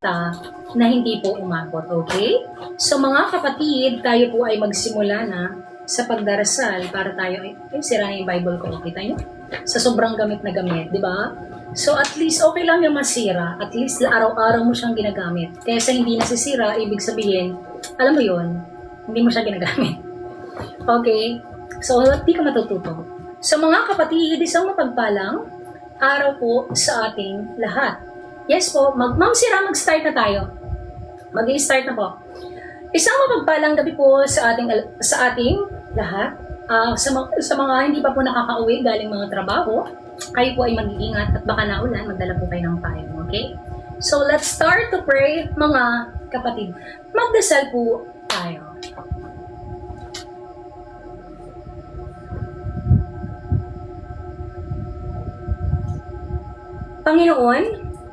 direkta na hindi po umabot, okay? So mga kapatid, tayo po ay magsimula na sa pagdarasal para tayo ay sira na yung Bible ko, kita nyo? Sa sobrang gamit na gamit, di ba? So at least okay lang yung masira, at least araw-araw mo siyang ginagamit. Kaysa hindi nasisira, ibig sabihin, alam mo yon, hindi mo siya ginagamit. Okay? So di ka matututo. So mga kapatid, isang mapagpalang araw po sa ating lahat. Yes po, Ma'am Sira, mag-start na tayo. Mag-i-start na po. Isang mapagpalang gabi po sa ating lahat. Sa mga hindi pa po nakakauwi galing mga trabaho, kayo po ay mag-iingat at baka naulan, magdala po kayo ng payong, okay? So let's start to pray, mga kapatid. Magdasal po tayo. Panginoon,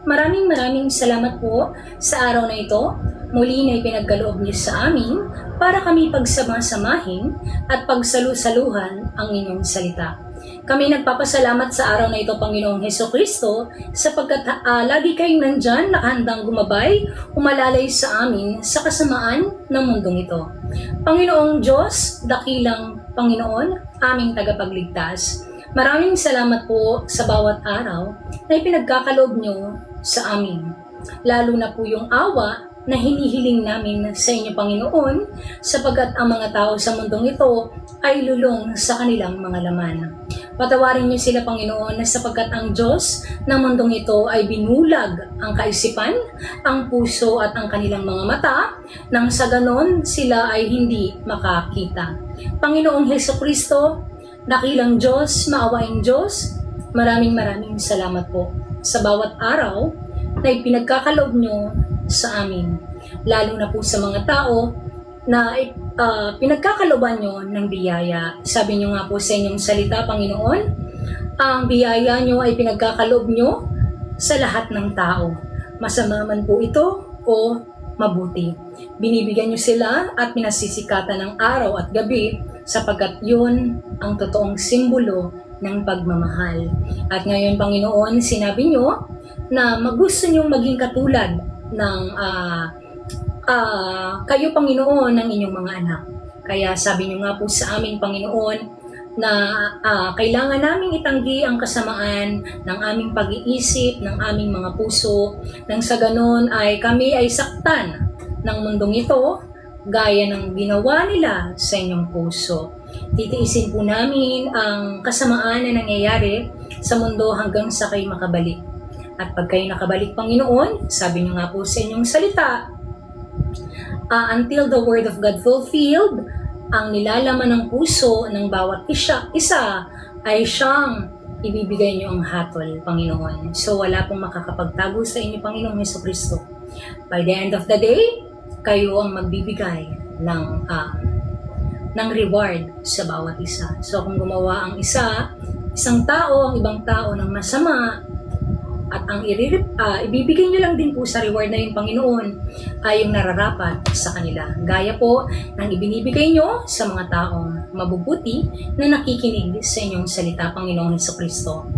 maraming salamat po sa araw na ito. Muli na ipinagkaloob niyo sa amin para kami pagsama-samahin at pagsalu-saluhan ang inyong salita. Kami nagpapasalamat sa araw na ito, Panginoong Hesukristo, sapagkat lagi kayong nandyan nakahandang gumabay, umalalay sa amin sa kasamaan ng mundong ito. Panginoong Diyos, dakilang Panginoon, aming tagapagligtas, maraming salamat po sa bawat araw na ipinagkakaloob nyo sa amin. Lalo na po yung awa na hinihiling namin sa inyo, Panginoon, sapagkat ang mga tao sa mundong ito ay lulong sa kanilang mga laman. Patawarin niyo sila, Panginoon, sapagkat ang Diyos ng mundong ito ay binulag ang kaisipan, ang puso at ang kanilang mga mata, nang sa ganon sila ay hindi makakita. Panginoong Hesukristo, dakilang Diyos, maawaing Diyos, maraming salamat po sa bawat araw na ipinagkakaloob nyo sa amin. Lalo na po sa mga tao na pinagkakalooban nyo ng biyaya. Sabi nyo nga po sa inyong salita, Panginoon, ang biyaya nyo ay pinagkakaloob nyo sa lahat ng tao. Masama man po ito o mabuti. Binibigyan nyo sila at pinasisikatan ng araw at gabi sapagkat yun ang totoong simbolo ng pagmamahal. At ngayon, Panginoon, sinabi nyo na gusto nyong maging katulad ng kayo, Panginoon, ng inyong mga anak. Kaya sabi nyo nga po sa amin, Panginoon, na kailangan naming itanggi ang kasamaan ng aming pag-iisip, ng aming mga puso, nang sa ganon ay kami ay saktan ng mundong ito, gaya ng ginawa nila sa inyong puso. Titiisin po namin ang kasamaan na nangyayari sa mundo hanggang sa kayo makabalik. At pag kayo nakabalik, Panginoon, sabi niyo nga po sa inyong salita, until the word of God fulfilled, ang nilalaman ng puso ng bawat isa ay siyang ibibigay niyo ang hatol, Panginoon. So wala pong makakapagtago sa inyo, Panginoong Hesukristo. By the end of the day, kayo ang magbibigay ng reward sa bawat isa. So kung gumawa ang isang tao, ang ibang tao ng masama, at ang ibibigay nyo lang din po sa reward na yung Panginoon ay yung nararapat sa kanila. Gaya po ng ibinibigay nyo sa mga taong mabubuti na nakikinig sa inyong salita, Panginoong Hesukristo.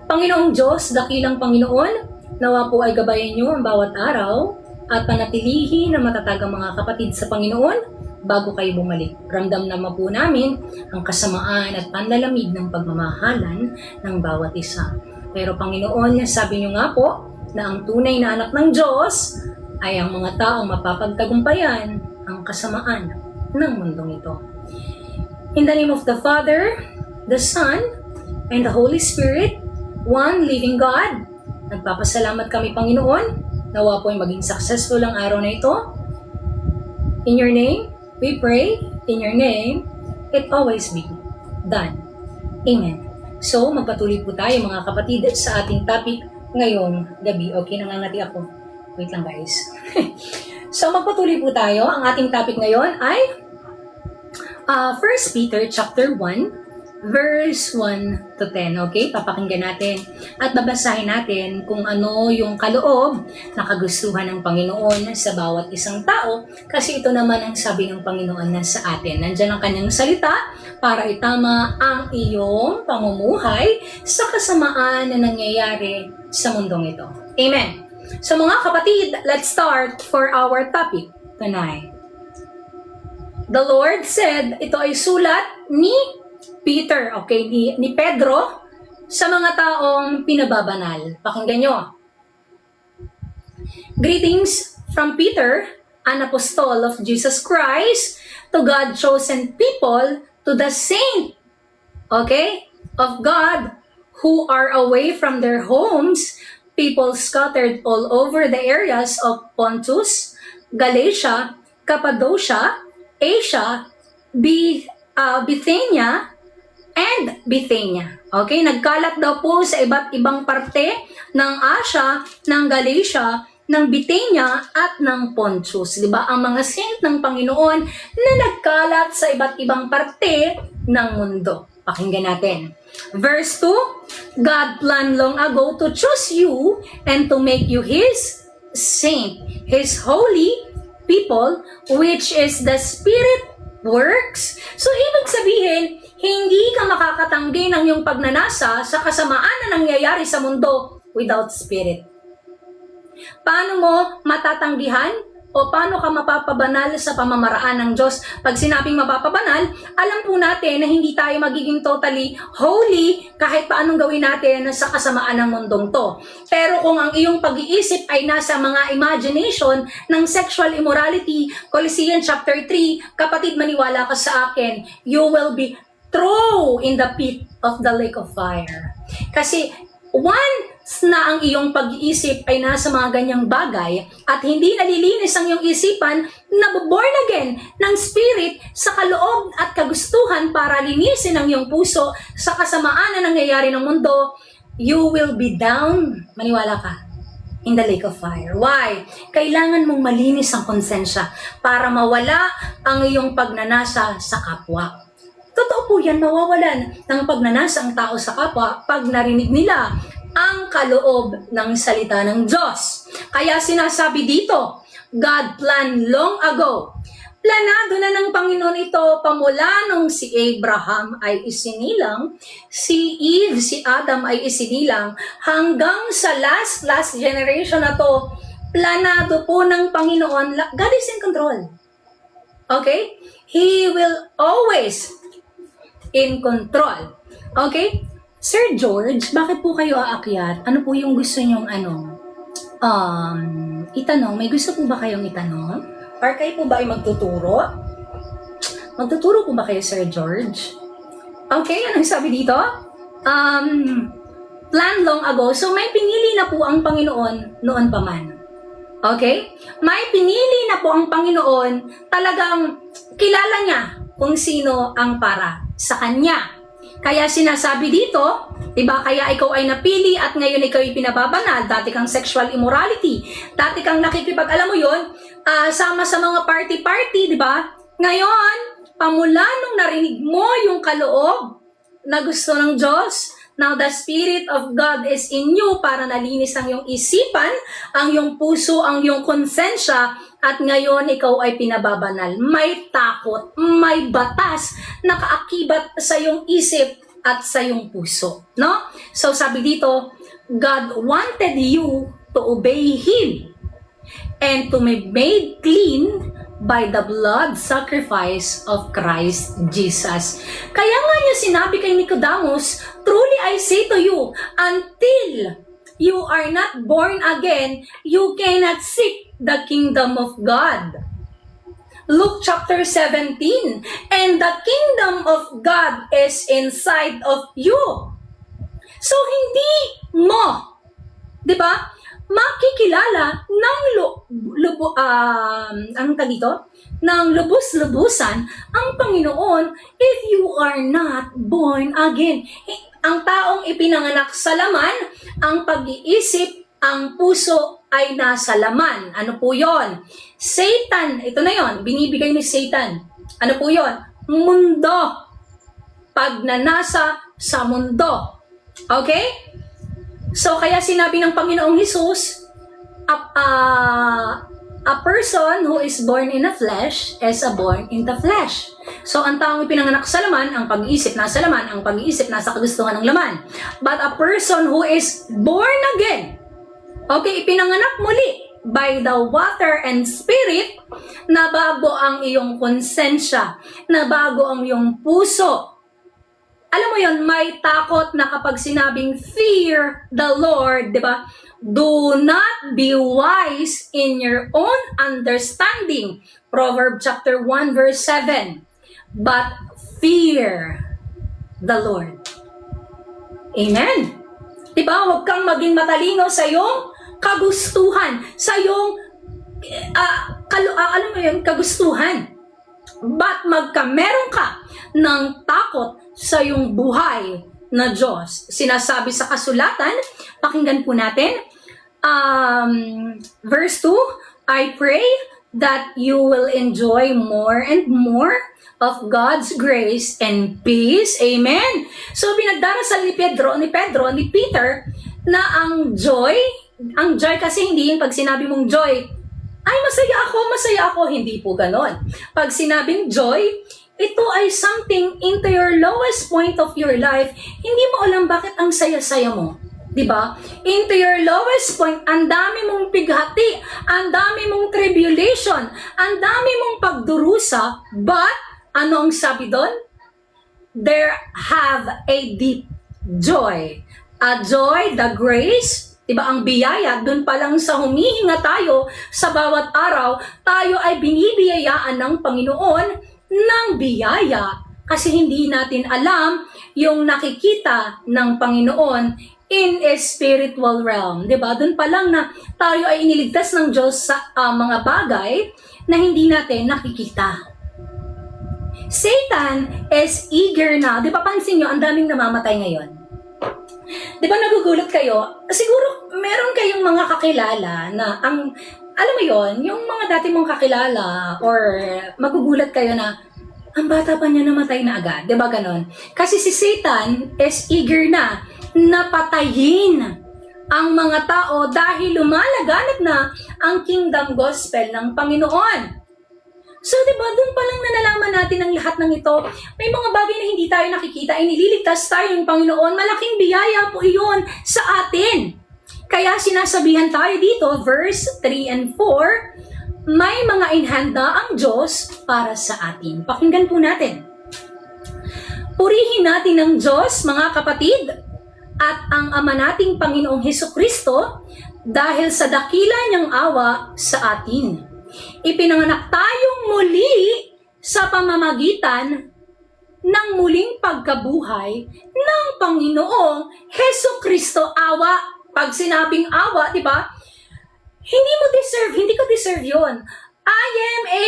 Panginoong Diyos, dakilang Panginoon, nawa po ay gabayan nyo ang bawat araw at panatilihin na matatag ang mga kapatid sa Panginoon bago kayo bumalik. Ramdam naman po namin ang kasamaan at panlalamig ng pagmamahalan ng bawat isa. Pero Panginoon, sabi niyo nga po na ang tunay na anak ng Diyos ay ang mga taong mapapagtagumpayan ang kasamaan ng mundong ito. In the name of the Father, the Son, and the Holy Spirit, one living God, nagpapasalamat kami, Panginoon, nawa po ay maging successful ang araw na ito. In your name, we pray. In your name, it always be done. Amen. So, magpatuloy po tayo, mga kapatid, sa ating topic ngayong gabi. Okay, nangangati ako. Wait lang, guys. So, magpatuloy po tayo. Ang ating topic ngayon ay 1 Peter chapter 1, verse 1 to 10. Okay, papakinggan natin at babasahin natin kung ano yung kaloob na kagustuhan ng Panginoon sa bawat isang tao, kasi ito naman ang sabi ng Panginoon na sa atin. Nandiyan ang kanyang salita para itama ang iyong pamumuhay sa kasamaan na nangyayari sa mundong ito. Amen. So mga kapatid, let's start for our topic tonight. The Lord said, ito ay sulat ni Peter, okay, ni Pedro sa mga taong pinababanal. Pakinggan nyo. Greetings from Peter, an apostle of Jesus Christ, to God chosen people, to the saint, okay, of God who are away from their homes, people scattered all over the areas of Pontus, Galatia, Cappadocia, Asia, Bithynia, and Bithynia. Okay, nagkalat daw po sa iba't ibang parte ng Asia, ng Galatia, ng Bithynia, at ng Pontus. Diba? Ang mga saint ng Panginoon na nagkalat sa iba't ibang parte ng mundo. Pakinggan natin. Verse 2, God planned long ago to choose you and to make you His saint, His holy people, which is the Spirit works. So, ibig sabihin, hindi ka makakatanggi ng iyong pagnanasa sa kasamaan na nangyayari sa mundo without Spirit. Paano mo matatanggihan o paano ka mapapabanal sa pamamaraan ng Diyos? Pag sinabing mapapabanal, alam po natin na hindi tayo magiging totally holy kahit paanong gawin natin sa kasamaan ng mundong to. Pero kung ang iyong pag-iisip ay nasa mga imagination ng sexual immorality, Colossians chapter 3, kapatid, maniwala ka sa akin, you will be thrown in the pit of the lake of fire. Kasi once na ang iyong pag-iisip ay nasa mga ganyang bagay at hindi nalilinis ang iyong isipan, naboborn again ng Spirit sa kaloob at kagustuhan para linisin ang iyong puso sa kasamaan na nangyayari ng mundo, you will be down, maniwala ka, in the lake of fire. Why? Kailangan mong malinis ang konsensya para mawala ang iyong pagnanasa sa kapwa. Totoo po yan, mawawalan ng pagnanasa ang tao sa kapwa pag narinig nila ang kaloob ng salita ng Diyos. Kaya sinasabi dito, God planned long ago. Planado na ng Panginoon ito pamula nung si Abraham ay isinilang, si Eve, si Adam ay isinilang, hanggang sa last generation na to, planado po ng Panginoon. God is in control. Okay? He will always in control. Okay? Sir George, bakit po kayo aakyat? Ano po yung gusto nyong itanong? May gusto po ba kayong itanong? Or kayo po ba ay magtuturo? Magtuturo po ba kayo, Sir George? Okay, anong sabi dito? Plan long ago. So may pinili na po ang Panginoon noon pa man. Okay? May pinili na po ang Panginoon, talagang kilala niya kung sino ang para sa Kanya. Kaya sinasabi dito, diba, kaya ikaw ay napili at ngayon ikaw ay pinababanal, dati kang sexual immorality, dati kang alam mo yun, sama sa mga party-party, diba? Ngayon, pamula nung narinig mo yung kaloob na gusto ng Diyos, now the Spirit of God is in you para nalinis ang iyong isipan, ang iyong puso, ang iyong konsensya, at ngayon ikaw ay pinababanal. May takot, may batas na kaakibat sa iyong isip at sa iyong puso. No? So sabi dito, God wanted you to obey Him and to be made clean by the blood sacrifice of Christ Jesus. Kaya nga niya sinabi kay Nicodemus, truly I say to you, until you are not born again, you cannot seek the kingdom of God. Luke chapter 17, and the kingdom of God is inside of you. So hindi mo, di ba, makikilala ng ng lubos-lubusan ang Panginoon if you are not born again. Ang taong ipinanganak sa laman, ang pag-iisip, ang puso ay nasa laman. Ano po yon? Satan, ito na yon, binibigay ni Satan. Ano po yon? Mundo. Pagnanasa sa mundo. Okay? So, kaya sinabi ng Panginoong Hesus, a person who is born in the flesh is born in the flesh. So, ang taong ipinanganak sa laman, ang pag-iisip nasa laman, ang pag-iisip nasa kagustuhan ng laman. But a person who is born again, Okay, ipinanganak muli by the water and spirit, na bago ang iyong konsensya, na bago ang iyong puso. Alam mo yon, may takot na kapag sinabing fear the Lord, di ba? Do not be wise in your own understanding. Proverbs chapter 1 verse 7. But fear the Lord. Amen. Diba? Huwag kang maging matalino sa iyong kagustuhan, sa iyong alam mo yun, kagustuhan. But meron ka ng takot sa iyong buhay na Diyos. Sinasabi sa kasulatan, pakinggan po natin, verse 2, I pray that you will enjoy more and more of God's grace and peace. Amen. So pinagdarasal ni Peter na ang joy kasi hindi yung pag sinabi mong joy, ay masaya ako, hindi po ganon. Pag sinabing joy, ito ay something into your lowest point of your life, hindi mo alam bakit ang saya-saya mo. Diba? Into your lowest point, ang dami mong pighati, ang dami mong tribulation, ang dami mong pagdurusa, but ano ang sabi doon? There have a deep joy. A joy, the grace, diba, ang biyaya, doon pa lang sa humihinga tayo sa bawat araw, tayo ay binibiyayaan ng Panginoon ng biyaya kasi hindi natin alam yung nakikita ng Panginoon in a spiritual realm. Diba? Doon pa lang na tayo ay iniligtas ng Diyos sa mga bagay na hindi natin nakikita. Satan is eager na, di ba pansin nyo, ang daming namamatay ngayon. Di ba nagugulat kayo? Siguro meron kayong mga kakilala na alam mo yon, yung mga dati mong kakilala or magugulat kayo na ang bata pa niya namatay na agad. Di ba ganon? Kasi si Satan is eager na patayin ang mga tao dahil lumalaganap na ang kingdom gospel ng Panginoon. So, diba, doon pa lang nalalaman natin ang lahat ng ito. May mga bagay na hindi tayo nakikita, inililigtas tayo ng Panginoon. Malaking biyaya po iyon sa atin. Kaya sinasabihan tayo dito, verse 3 and 4, may mga inhanda ang Diyos para sa atin. Pakinggan po natin. Purihin natin ang Diyos, mga kapatid, at ang Ama nating Panginoong Hesukristo dahil sa dakila niyang awa sa atin. Ipinanganak tayong muli sa pamamagitan ng muling pagkabuhay ng Panginoong Hesukristo. Awa, pag sinabing awa, di ba? Hindi ko deserve yun. I am a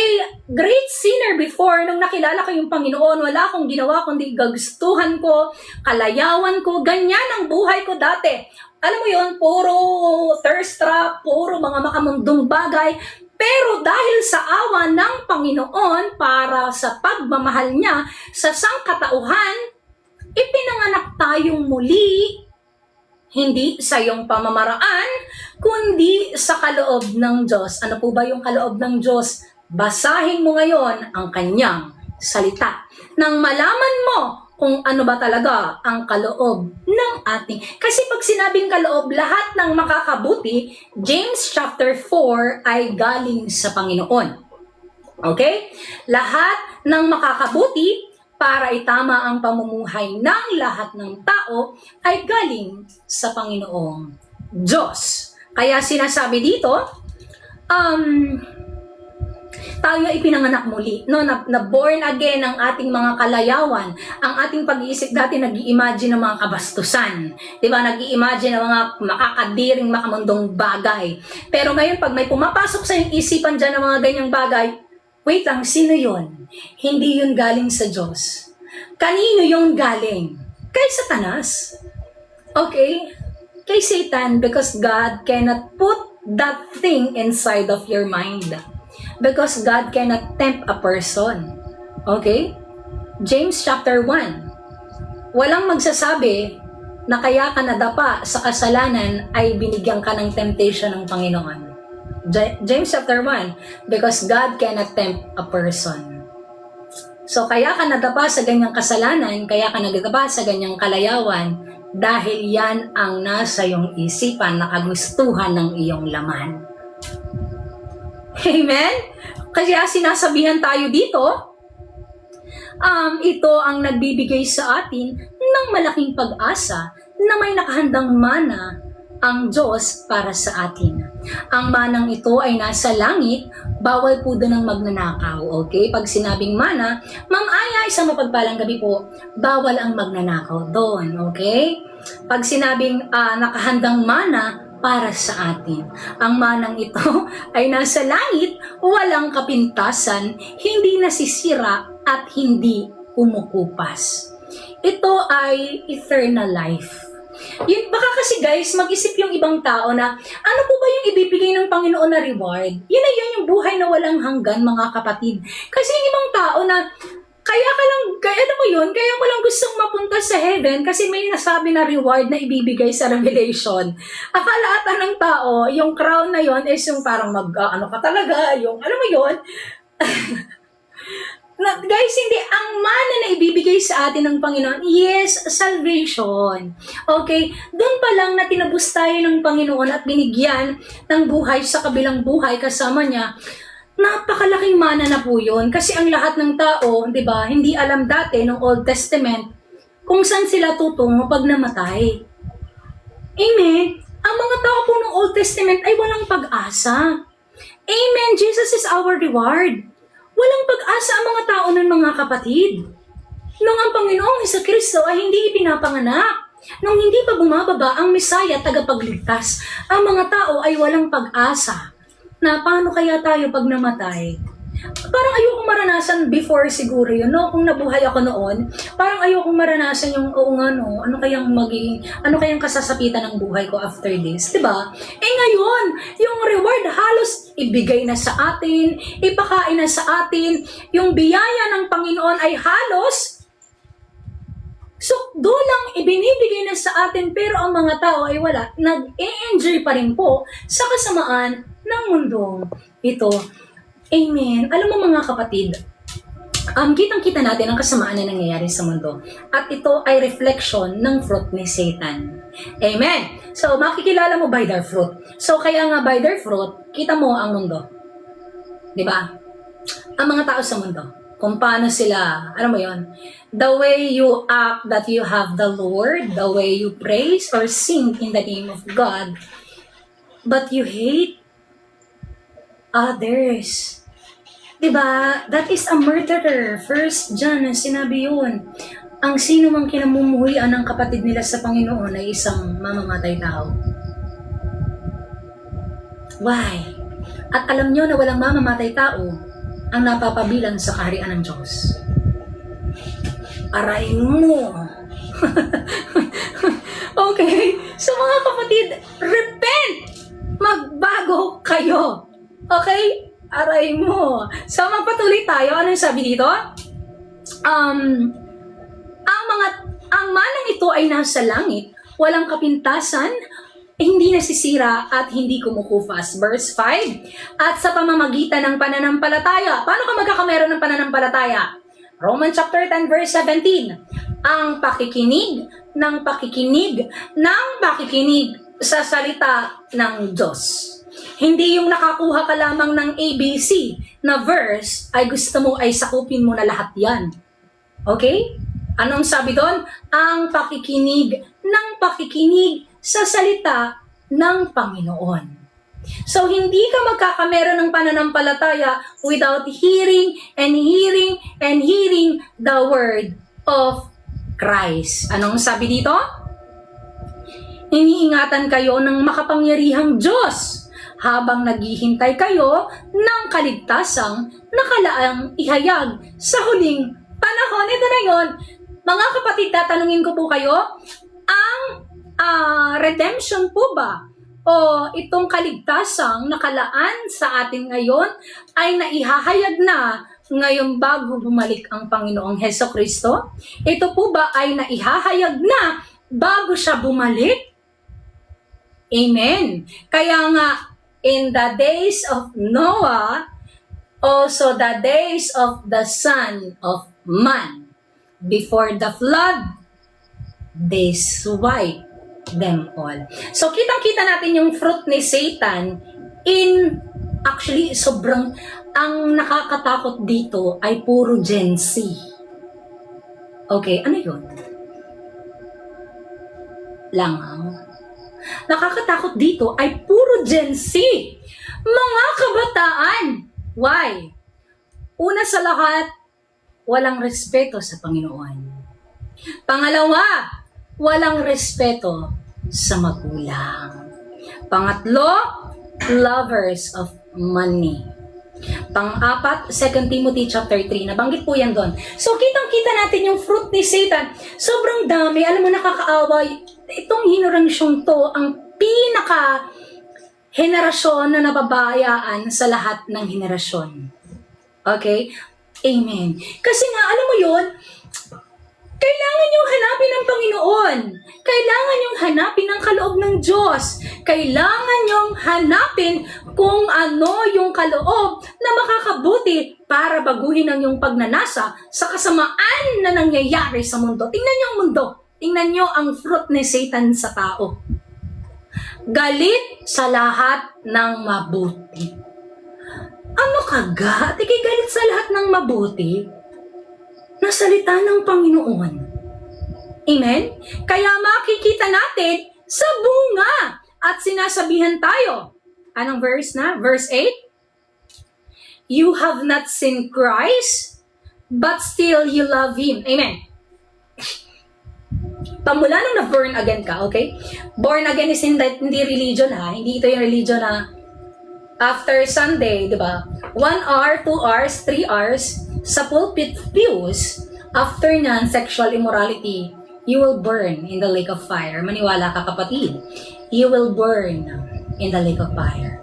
great sinner before. Nung nakilala ko yung Panginoon, wala akong ginawa kundi gagustuhan ko, kalayawan ko, ganyan ang buhay ko dati. Alam mo yun, puro thirst trap, puro mga makamundong bagay. Pero dahil sa awa ng Panginoon para sa pagmamahal niya sa sangkatauhan, ipinanganak tayong muli, hindi sa iyong pamamaraan, kundi sa kaloob ng Diyos. Ano po ba yung kaloob ng Diyos? Basahin mo ngayon ang kanyang salita. Nang malaman mo kung ano ba talaga ang kaloob ng ating. Kasi pag sinabing kaloob, lahat ng makakabuti, James chapter 4 ay galing sa Panginoon. Okay? Lahat ng makakabuti para itama ang pamumuhay ng lahat ng tao ay galing sa Panginoong Diyos. Kaya sinasabi dito, tayo ipinanganak muli, no? Na born again ang ating mga kalayawan. Ang ating pag-iisip dati nag-i-imagine ng mga kabastusan. Diba? Nag-i-imagine ng mga makakadiring, makamundong bagay. Pero ngayon, pag may pumapasok sa iyong isipan dyan ng mga ganyang bagay, wait lang, sino yun? Hindi yun galing sa Diyos. Kanino yun galing? Kay Satanas. Okay? Kay Satan, because God cannot put that thing inside of your mind. Because God cannot tempt a person. Okay? James chapter 1. Walang magsasabi na kaya ka nadapa sa kasalanan ay binigyan ka ng temptation ng Panginoon. James chapter 1. Because God cannot tempt a person. So kaya ka nadapa sa ganyang kasalanan, kaya ka nadapa sa ganyang kalayawan, dahil yan ang nasa iyong isipan na kagustuhan ng iyong laman. Amen? Kaya sinasabihan tayo dito, ito ang nagbibigay sa atin ng malaking pag-asa na may nakahandang mana ang Diyos para sa atin. Ang manang ito ay nasa langit, bawal po doon ang magnanakaw. Okay? Pag sinabing mana, Ma'am Aya, isang mapagpalang gabi po, bawal ang magnanakaw doon. Okay? Pag sinabing nakahandang mana, para sa atin. Ang manang ito ay nasa langit, walang kapintasan, hindi nasisira at hindi kumukupas. Ito ay eternal life. Yun, baka kasi guys, mag-isip yung ibang tao na ano po ba yung ibibigay ng Panginoon na reward? Yun na yun, yung buhay na walang hanggan, mga kapatid. Kasi yung ibang tao na kaya mo yun, kaya mo lang gustong mapunta sa heaven kasi may nasabi na reward na ibibigay sa Revelation. Akala ata ng tao, yung crown na yon is yung parang ano ka talaga, yung, alam mo yun? Guys, hindi, ang mana na ibibigay sa atin ng Panginoon, yes, salvation. Okay? Doon pa lang na tinabos tayo ng Panginoon at binigyan ng buhay sa kabilang buhay kasama niya, napakalaking mana na po yun. Kasi ang lahat ng tao, di ba, hindi alam dati ng Old Testament kung saan sila tutungo pag namatay. Amen? Ang mga tao po ng Old Testament ay walang pag-asa. Amen? Jesus is our reward. Walang pag-asa ang mga tao ng mga kapatid. Nung ang Panginoong Jesucristo ay hindi ipinapanganak, nung hindi pa bumababa ang Mesaya tagapagligtas, ang mga tao ay walang pag-asa. Na paano kaya tayo pag namatay? Parang ayokong maranasan before siguro yun, no? Kung nabuhay ako noon, parang ayokong maranasan yung, oo nga no, ano kayang kasasapitan ng buhay ko after this, diba? Eh ngayon, yung reward halos ibigay na sa atin, ipakain na sa atin, yung biyaya ng Panginoon ay halos, so doon lang ibinibigay na sa atin, pero ang mga tao ay wala, nag-e-enjoy pa rin po sa kasamaan ng mundo ito. Amen. Alam mo mga kapatid, kitang-kita natin ang kasamaan na nangyayari sa mundo. At ito ay reflection ng fruit ni Satan. Amen. So, makikilala mo by their fruit. So, kaya nga by their fruit, kita mo ang mundo. Diba? Ang mga tao sa mundo. Kung paano sila, alam mo yon, the way you act that you have the Lord, the way you praise or sing in the name of God, but you hate others. Diba? That is a murderer. First John, sinabi yun. Ang sino mang kinamumuhian ng kapatid nila sa Panginoon ay isang mamamatay tao. Why? At alam nyo na walang mamamatay tao ang napapabilang sa kaharian ng Diyos. Aray mo! Okay? So mga kapatid, repent! Magbago kayo! Okay? Aray mo. So, magpatuloy tayo. Ano yung sabi dito? Ang manang ito ay nasa langit, walang kapintasan, hindi nasisira at hindi kumukupas. Verse 5, at sa pamamagitan ng pananampalataya. Paano ka magkakameron ng pananampalataya? Romans chapter 10 verse 17. Ang pakikinig sa salita ng Diyos. Hindi yung nakakuha ka lamang ng ABC na verse, ay gusto mo ay sakupin mo na lahat yan. Okay? Anong sabi doon? Ang pakikinig sa salita ng Panginoon. So, hindi ka magkakameron ng pananampalataya without hearing the word of Christ. Anong sabi dito? Iniingatan kayo ng makapangyarihang Diyos habang naghihintay kayo ng kaligtasang nakalaang ihayag sa huling panahon. Ito na yun. Mga kapatid, tatanungin ko po kayo, ang redemption po ba o itong kaligtasang nakalaan sa atin ngayon ay naihahayag na ngayon bago bumalik ang Panginoong Hesukristo? Ito po ba ay naihahayag na bago siya bumalik? Amen. Kaya nga, in the days of Noah, also the days of the Son of Man, before the flood, they swipe them all. So, kitang-kita natin yung fruit ni Satan actually, ang nakakatakot dito ay puro Gen Z. Okay, ano yun? Langaw. Nakakatakot dito ay puro Gen Z. Mga kabataan. Why? Una sa lahat, walang respeto sa Panginoon. Pangalawa, walang respeto sa magulang. Pangatlo, lovers of money. Pang-apat, 2 Timothy chapter 3, nabanggit po yan doon. So, kitang-kita natin yung fruit ni Satan. Sobrang dami. Alam mo, nakakaaway. Itong henerasyong to, ang pinaka-henerasyon na nababayaan sa lahat ng henerasyon. Okay? Amen. Kasi nga, alam mo yun, kailangan yung hanapin ng Panginoon. Kailangan yung hanapin ang kaloob ng Diyos. Kailangan yung hanapin kung ano yung kaloob na makakabuti para baguhin ang yung pagnanasa sa kasamaan na nangyayari sa mundo. Tingnan nyo ang mundo. Tingnan nyo ang fruit ni Satan sa tao. Galit sa lahat ng mabuti. Ano kaga? Tigay galit sa lahat ng mabuti na salita ng Panginoon. Amen? Kaya makikita natin sa bunga at sinasabihan tayo. Anong verse na? Verse 8? You have not seen Christ, but still you love Him. Amen. Pamula nung na-born again ka, okay? Born again is hindi religion ha. Hindi ito yung religion na after Sunday, di ba? 1 hour, 2 hours, 3 hours, sa pulpit pews, after nyan, sexual immorality, you will burn in the lake of fire. Maniwala ka kapatid. You will burn in the lake of fire.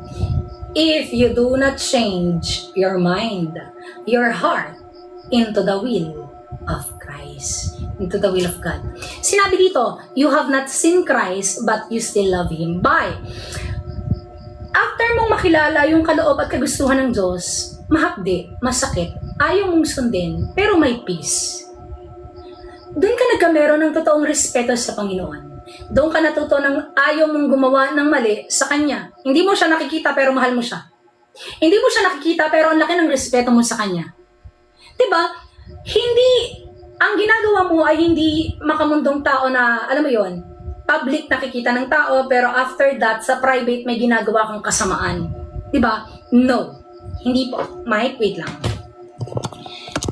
If you do not change your mind, your heart, into the will of Christ. Into the will of God. Sinabi dito, you have not seen Christ, but you still love Him. By after mong makilala yung kaloob at kagustuhan ng Diyos, mahapdi, masakit, ayaw mong sundin, pero may peace. Doon ka nagkameron ng totoong respeto sa Panginoon. Doon ka natuto ng ayaw mong gumawa ng mali sa Kanya. Hindi mo siya nakikita pero mahal mo siya. Hindi mo siya nakikita pero ang laki ng respeto mo sa Kanya. Diba? Hindi, ang ginagawa mo ay hindi makamundong tao na, alam mo yon, public nakikita ng tao, pero after that, sa private may ginagawa kang kasamaan. Diba? No. Hindi po. Mike, wait lang.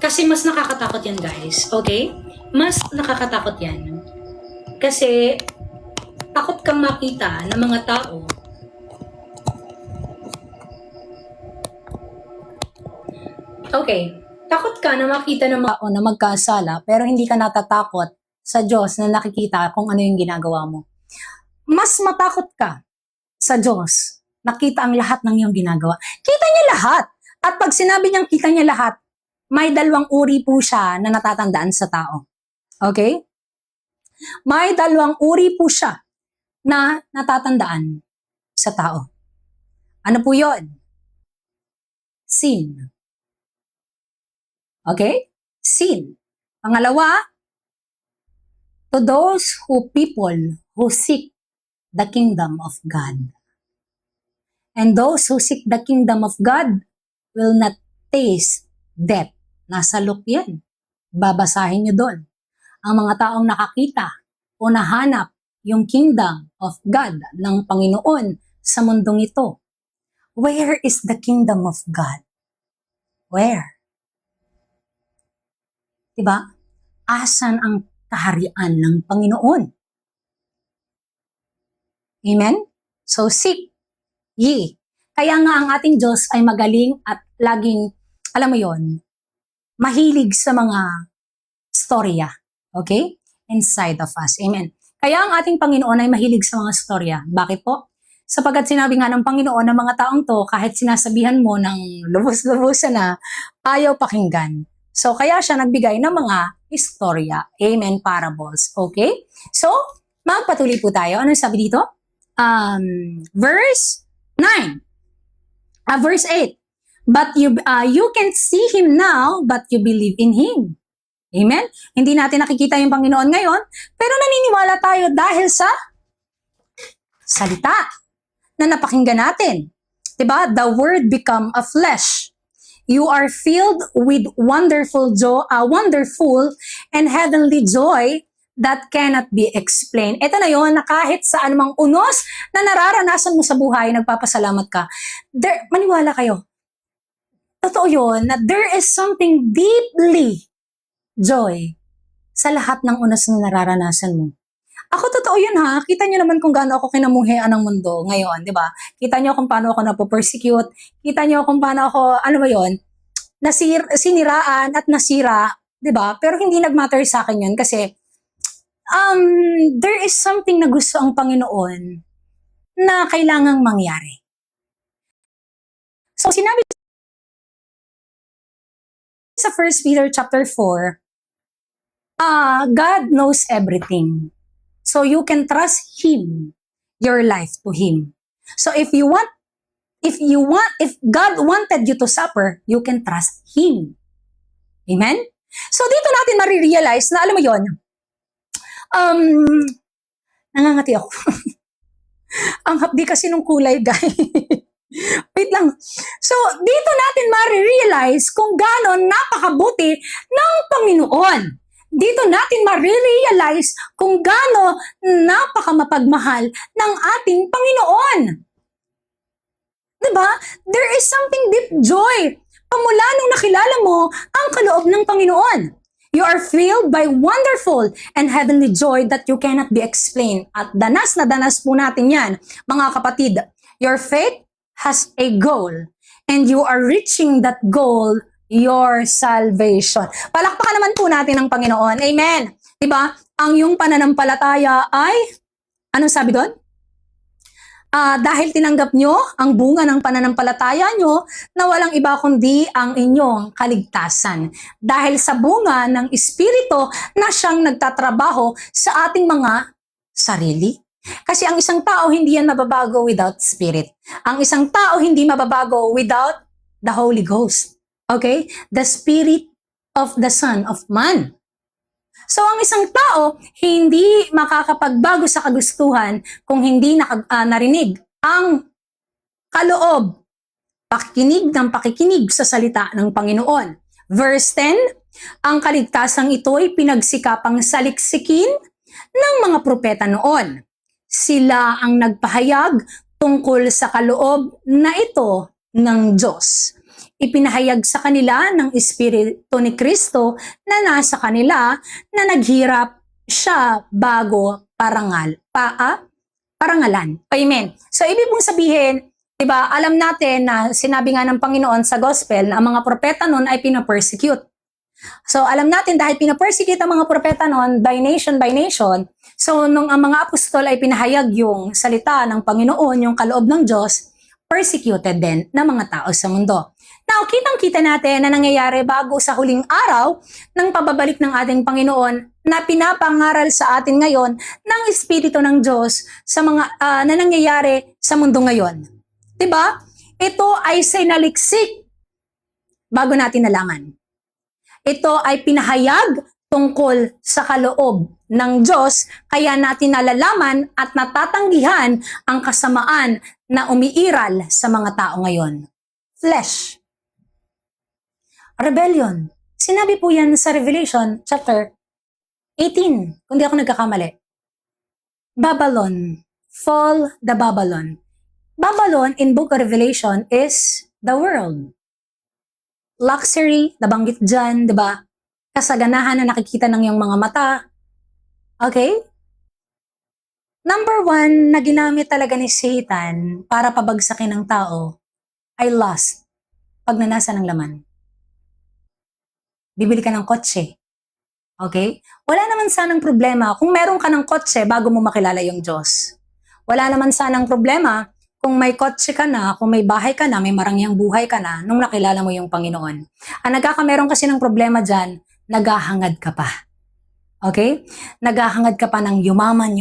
Kasi mas nakakatakot yan, guys. Okay? Mas nakakatakot yan. Kasi, takot kang makita ng mga tao okay. Takot ka na makita ng mga tao na magkasala, pero hindi ka natatakot sa Diyos na nakikita kung ano yung ginagawa mo. Mas matakot ka sa Diyos, nakita ang lahat ng iyong ginagawa. Kita niya lahat. At pag sinabi niyang kita niya lahat, may dalawang uri po siya na natatandaan sa tao. Okay? May dalawang uri po siya na natatandaan sa tao. Ano po yun? Sin. Okay? Sin. Pangalawa, to those people who seek the kingdom of God. And those who seek the kingdom of God will not taste death. Nasa Luke yan. Babasahin nyo doon. Ang mga taong nakakita o nahanap yung kingdom of God ng Panginoon sa mundong ito. Where is the kingdom of God? Where? Diba? Asan ang kaharian ng Panginoon? Amen? So, seek ye. Kaya nga ang ating Diyos ay magaling at laging, alam mo yon, mahilig sa mga storya. Okay? Inside of us. Amen. Kaya ang ating Panginoon ay mahilig sa mga storya. Bakit po? Sapagkat sinabi nga ng Panginoon ng mga taong to, kahit sinasabihan mo ng lubos-lubosan na, ayaw pakinggan. So, kaya siya nagbigay ng mga istorya. Amen, parables. Okay? So, magpatuloy po tayo. Ano sabi dito? Verse 9. Verse 8. But you can't see Him now, but you believe in Him. Amen? Hindi natin nakikita yung Panginoon ngayon, pero naniniwala tayo dahil sa salita na napakinggan natin. Diba? The Word become a flesh. You are filled with wonderful and heavenly joy that cannot be explained. Ito na yon na kahit sa anumang unos na nararanasan mo sa buhay, nagpapasalamat ka. Maniwala kayo. Totoo yun na there is something deeply joy sa lahat ng unos na nararanasan mo. Ako totoo yun ha. Kita nyo naman kung gaano ako kinamuhian ng mundo ngayon, di ba? Kita nyo kung paano ako napo-persecute. Kita nyo kung paano ako, siniraan at nasira, di ba? Pero hindi nagmatter sa akin yun kasi there is something na gusto ang Panginoon na kailangang mangyari. So sinabi sa 1 Peter chapter 4, God knows everything. So you can trust Him, your life to Him. So if God wanted you to suffer, you can trust Him. Amen? So dito natin marirealize na alam mo yon, nangangati ako. Ang hapdi kasi nung kulay, guys. Wait lang. So, dito natin marirealize kung gaano napakabuti ng Panginoon. Dito natin marirealize kung gaano napakamapagmahal ng ating Panginoon. Diba? There is something deep joy pamula nung nakilala mo ang kaloob ng Panginoon. You are filled by wonderful and heavenly joy that you cannot be explained. At danas na danas po natin yan, mga kapatid. Your faith has a goal and you are reaching that goal, your salvation. Palakpakan naman po natin ang Panginoon. Amen. Diba? Ang iyong pananampalataya ay, anong sabi doon? Dahil tinanggap nyo ang bunga ng pananampalataya nyo na walang iba kundi ang inyong kaligtasan. Dahil sa bunga ng Espiritu na siyang nagtatrabaho sa ating mga sarili. Kasi ang isang tao hindi yan mababago without Spirit. Ang isang tao hindi mababago without the Holy Ghost. Okay? The Spirit of the Son of Man. So, ang isang tao, hindi makakapagbago sa kagustuhan kung hindi narinig ang kaloob, pakikinig sa salita ng Panginoon. Verse 10, ang kaligtasang ito ay pinagsikapang saliksikin ng mga propeta noon. Sila ang nagpahayag tungkol sa kaloob na ito ng Diyos. Ipinahayag sa kanila ng Espiritu ni Kristo na nasa kanila na naghirap siya bago parangalan. Amen. So, ibig mong sabihin, diba, alam natin na sinabi nga ng Panginoon sa Gospel na ang mga propeta noon ay pinapersecute. So, alam natin dahil pinapersecute ang mga propeta noon by nation, so nung ang mga apostol ay pinahayag yung salita ng Panginoon, yung kaloob ng Diyos, persecuted din ng mga tao sa mundo. Now, kitang-kita natin na nangyayari bago sa huling araw ng pababalik ng ating Panginoon na pinapangaral sa atin ngayon ng Espiritu ng Diyos sa mga na nangyayari sa mundo ngayon. Diba? Ito ay sinaliksik bago natin nalaman. Ito ay pinahayag tungkol sa kaloob ng Diyos, kaya natin nalalaman at natatanggihan ang kasamaan na umiiral sa mga tao ngayon. Flesh. Rebellion. Sinabi po yan sa Revelation chapter 18, kung di ako nagkakamali. Babylon. Fall the Babylon. Babylon in Book of Revelation is the world. Luxury, nabanggit dyan, di ba? Kasaganahan na nakikita ng iyong mga mata. Okay? Number 1 na ginamit talaga ni Satan para pabagsakin ng tao ay lust, pagnanasa ng laman. Bibili ka ng kotse. Okay? Wala naman sanang problema kung meron ka ng kotse bago mo makilala yung Diyos. Wala naman sanang problema kung may kotse ka na, kung may bahay ka na, may marangyang buhay ka na, nung nakilala mo yung Panginoon. Ang nagkakameron kasi ng problema dyan, naghahangad ka pa. Okay? Naghahangad ka pa ng yumaman.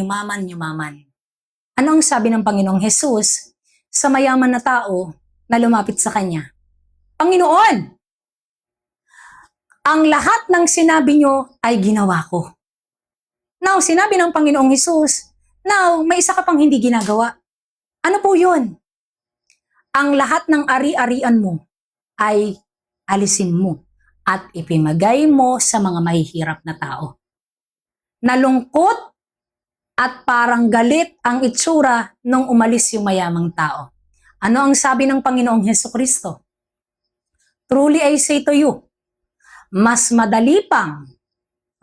Ano ang sabi ng Panginoong Jesus sa mayaman na tao na lumapit sa Kanya? Panginoon, ang lahat ng sinabi nyo ay ginawa ko. Now, sinabi ng Panginoong Hesus, now, may isa ka pang hindi ginagawa. Ano po yun? Ang lahat ng ari-arian mo ay alisin mo at ipimagay mo sa mga mahihirap na tao. Nalungkot at parang galit ang itsura nung umalis yung mayamang tao. Ano ang sabi ng Panginoong Hesukristo? Truly I say to you, mas madali pang,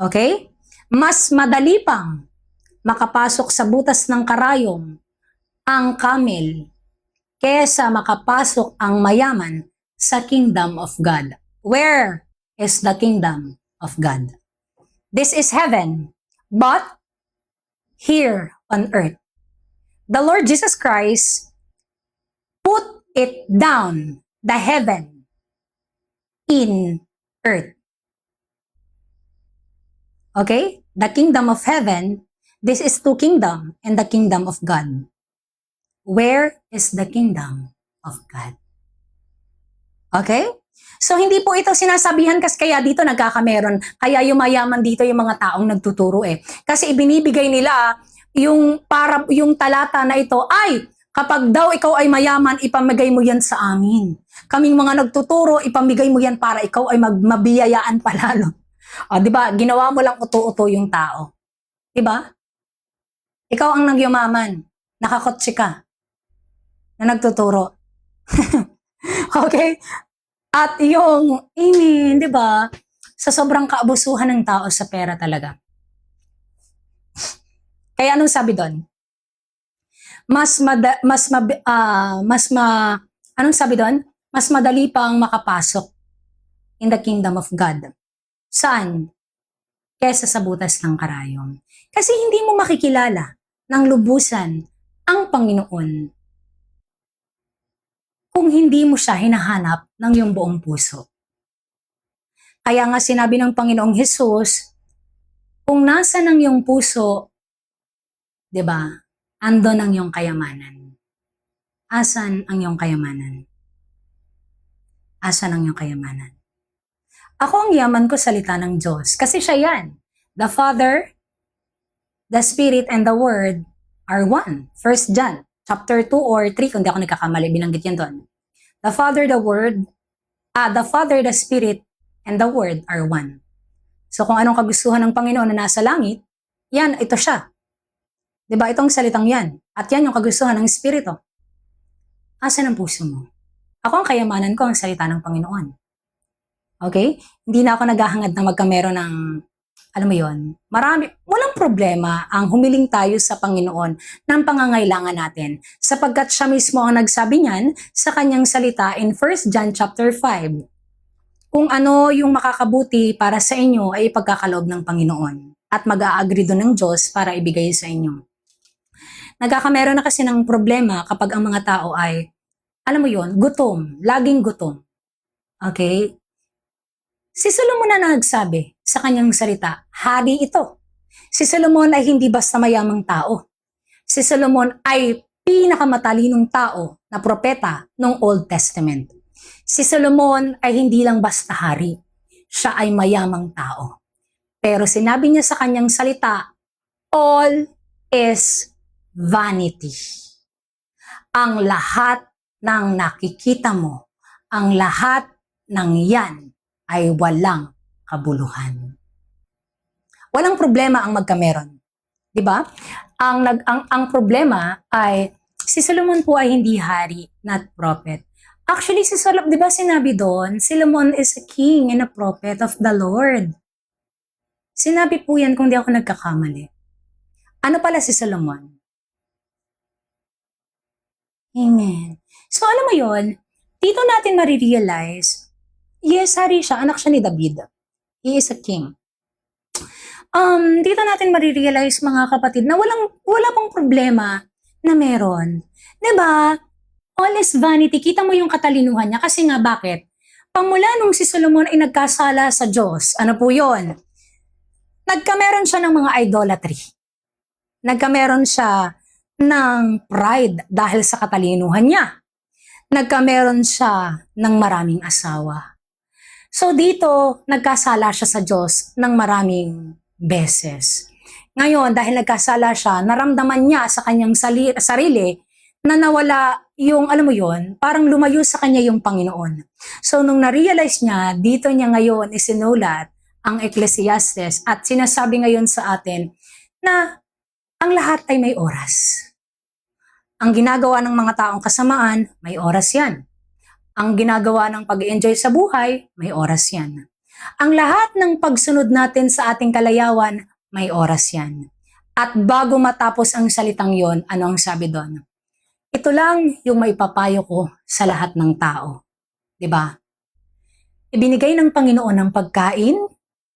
okay? Mas madali pang makapasok sa butas ng karayom ang camel kesa makapasok ang mayaman sa kingdom of God. Where is the kingdom of God? This is heaven, but here on earth. The Lord Jesus Christ put it down, the heaven, in earth. Okay? The kingdom of heaven, this is two kingdom and the kingdom of God. Where is the kingdom of God? Okay? So, hindi po ito sinasabihan kasi kaya dito nagkakameron. Kaya yumayaman dito yung mga taong nagtuturo eh. Kasi ibinibigay nila yung talata na ito ay kapag daw ikaw ay mayaman, ipamigay mo yan sa amin. Kaming mga nagtuturo, ipamigay mo yan para ikaw ay mabiyayaan palalo. O, di ba? Ginawa mo lang uto-uto yung tao. Di ba? Ikaw ang nagyumaman. Nakakotse ka na nagtuturo. Okay? At yung, amen, di ba? Sa sobrang kaabusuhan ng tao sa pera talaga. Kaya anong sabi doon? Anong sabi doon? Mas madali pang makapasok in the kingdom of God. Saan? Kesa sa butas ng karayom. Kasi hindi mo makikilala ng lubusan ang Panginoon kung hindi mo siya hinahanap ng iyong buong puso. Kaya nga sinabi ng Panginoong Hesus, kung nasa ng iyong puso, di ba, andon ang iyong kayamanan. Asan ang iyong kayamanan? Asan ang iyong kayamanan? Ako ang yaman ko salita ng Diyos kasi siya yan. The Father, the Spirit, and the Word are one. 1 John chapter 2 or 3, kung di ako nagkakamali, binanggit yan doon. The Father, the Father, the Spirit, and the Word are one. So kung anong kagustuhan ng Panginoon na nasa langit, yan, ito siya. Diba? Itong salitang yan. At yan yung kagustuhan ng Espiritu. Asan ang puso mo? Ako ang kayamanan ko ang salita ng Panginoon. Okay? Hindi na ako naghahangad na magkamero ng, alam mo yon, walang problema ang humiling tayo sa Panginoon ng pangangailangan natin sapagkat siya mismo ang nagsabi niyan sa kanyang salita in 1 John chapter 5. Kung ano yung makakabuti para sa inyo ay ipagkakaloob ng Panginoon at mag-a-agree doon ng Diyos para ibigay sa inyo. Nagkakameron na kasi ng problema kapag ang mga tao ay, alam mo yon, gutom, laging gutom. Okay? Si Solomon na nagsabi sa kanyang salita, hari ito. Si Solomon ay hindi basta mayamang tao. Si Solomon ay pinakamatalinong tao na propeta ng Old Testament. Si Solomon ay hindi lang basta hari. Siya ay mayamang tao. Pero sinabi niya sa kanyang salita, all is vanity. Ang lahat ng nakikita mo, ang lahat ng yan ay walang kabuluhan. Walang problema ang magkameron. 'Di ba? Ang problema ay si Solomon po ay hindi hari, not prophet. Actually si Solomon, 'di ba sinabi doon, Solomon is a king and a prophet of the Lord. Sinabi po yan kung di ako nagkakamali. Ano pala si Solomon? Amen. So alam mo yon, dito natin marirealize, yes, hari siya, anak siya ni David. He is a king. Dito natin marirealize mga kapatid na wala pong problema na meron. 'Di ba? All is vanity. Kita mo yung katalinuhan niya kasi nga bakit? Pamula nung si Solomon ay nagkasala sa Diyos, ano po 'yon? Nagkameron siya ng mga idolatry. Nagkameron siya ng pride dahil sa katalinuhan niya. Nagkameron siya ng maraming asawa. So dito, nagkasala siya sa Diyos ng maraming beses. Ngayon, dahil nagkasala siya, naramdaman niya sa kanyang sarili na nawala yung, alam mo yon, parang lumayo sa kanya yung Panginoon. So nung na-realize niya, dito niya ngayon isinulat ang Ecclesiastes at sinasabi ngayon sa atin na ang lahat ay may oras. Ang ginagawa ng mga taong kasamaan, may oras yan. Ang ginagawa ng pag-enjoy sa buhay, may oras yan. Ang lahat ng pagsunod natin sa ating kalayawan, may oras yan. At bago matapos ang salitang yon, ano ang sabi doon? Ito lang yung maipapayo ko sa lahat ng tao. 'Di ba? Ibinigay ng Panginoon ang pagkain,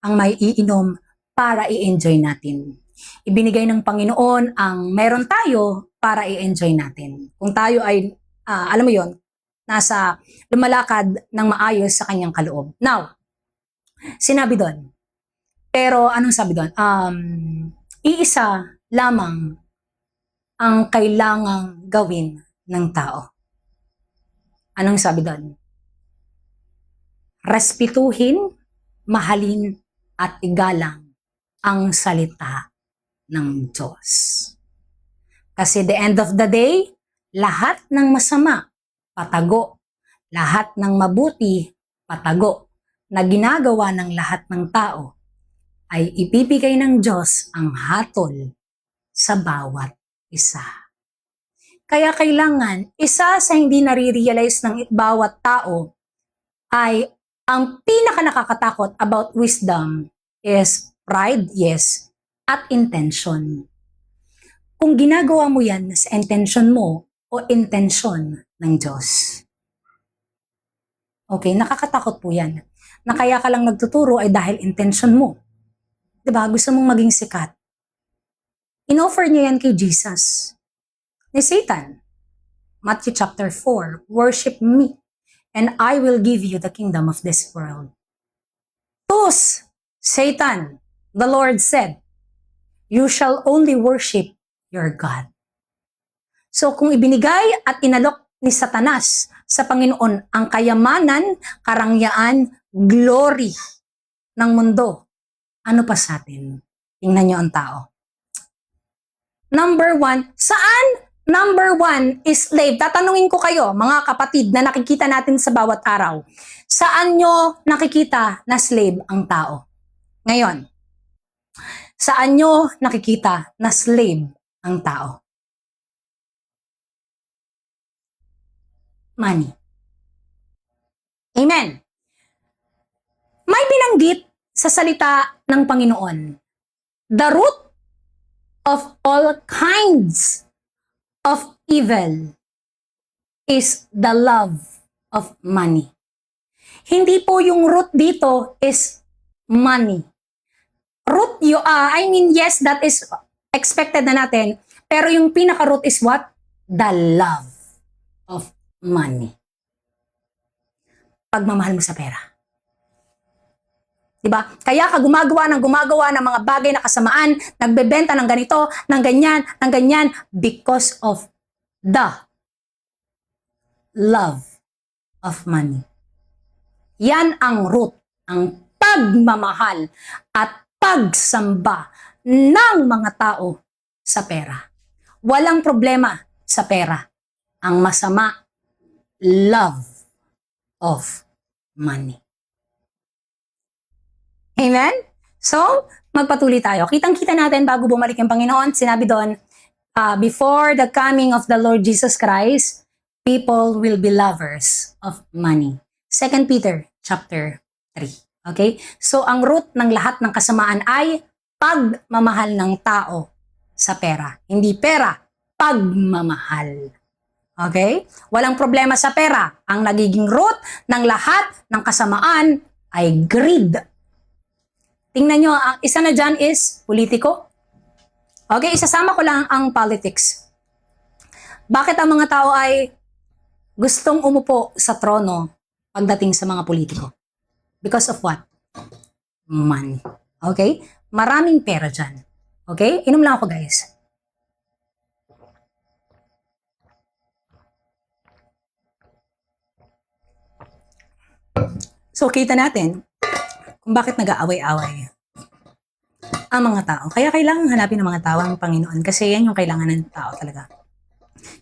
ang may iinom para i-enjoy natin. Ibinigay ng Panginoon ang meron tayo para i-enjoy natin. Kung tayo ay, alam mo yon, nasa lumalakad ng maayos sa kanyang kaloob. Now, sinabi doon, pero anong sabi doon? Iisa lamang ang kailangang gawin ng tao. Anong sabi doon? Respetuhin, mahalin, at igalang ang salita ng Diyos. Kasi the end of the day, lahat ng masama, patago. Lahat ng mabuti, patago. Na ginagawa ng lahat ng tao, ay ipibigay ng Diyos ang hatol sa bawat isa. Kaya kailangan, isa sa hindi nare-realize ng bawat tao ay ang pinaka nakakatakot about wisdom is pride, yes, at intention. Kung ginagawa mo yan sa intention mo o intention ng Diyos. Okay, nakakatakot po yan. Na kaya ka lang nagtuturo ay dahil intention mo. Diba? Gusto mong maging sikat. Inoffer niya yan kay Jesus. Ni Satan. Matthew chapter 4, worship me, and I will give you the kingdom of this world. Tus, Satan, the Lord said, you shall only worship your God. So kung ibinigay at inalok ni Satanas sa Panginoon ang kayamanan, karangyaan, glory ng mundo, ano pa sa atin? Tingnan niyo ang tao. Number 1, saan number 1 is slave? Tatanungin ko kayo, mga kapatid na nakikita natin sa bawat araw. Saan nyo nakikita na slave ang tao? Ngayon, saan nyo nakikita na slave ang tao? Money. Amen. May binanggit sa salita ng Panginoon, the root of all kinds of evil is the love of money. Hindi po yung root dito is money. Root, yes, that is expected na natin, pero yung pinaka-root is what? The love of money. Pagmamahal mo sa pera. Diba? Kaya ka gumagawa ng mga bagay na kasamaan, nagbebenta ng ganito, ng ganyan, because of the love of money. Yan ang root, ang pagmamahal at pagsamba ng mga tao sa pera. Walang problema sa pera. Ang masama, love of money. Amen? So, magpatuloy tayo. Kitang-kita natin bago bumalik yung Panginoon, sinabi doon, before the coming of the Lord Jesus Christ, people will be lovers of money. 2 Peter chapter 3. Okay? So, ang root ng lahat ng kasamaan ay pagmamahal ng tao sa pera. Hindi pera, pagmamahal. Okay? Walang problema sa pera. Ang nagiging root ng lahat ng kasamaan ay greed. Tingnan nyo, ang isa na dyan is politiko. Okay, isasama ko lang ang politics. Bakit ang mga tao ay gustong umupo sa trono pagdating sa mga politiko? Because of what? Money. Okay? Maraming pera dyan. Okay? Inom lang ako, guys. So, kita natin kung bakit nag-aaway-away ang mga tao. Kaya kailangan hanapin ng mga tao ang Panginoon kasi yan yung kailangan ng tao talaga.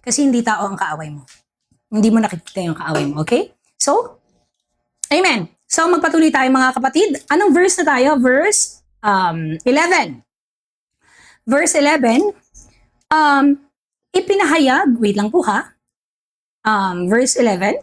Kasi hindi tao ang kaaway mo. Hindi mo nakikita yung kaaway mo, okay? So, amen. So, magpatuloy tayo mga kapatid. Anong verse na tayo? Verse 11. Verse 11, ipinahayag, wait lang po ha, verse 11,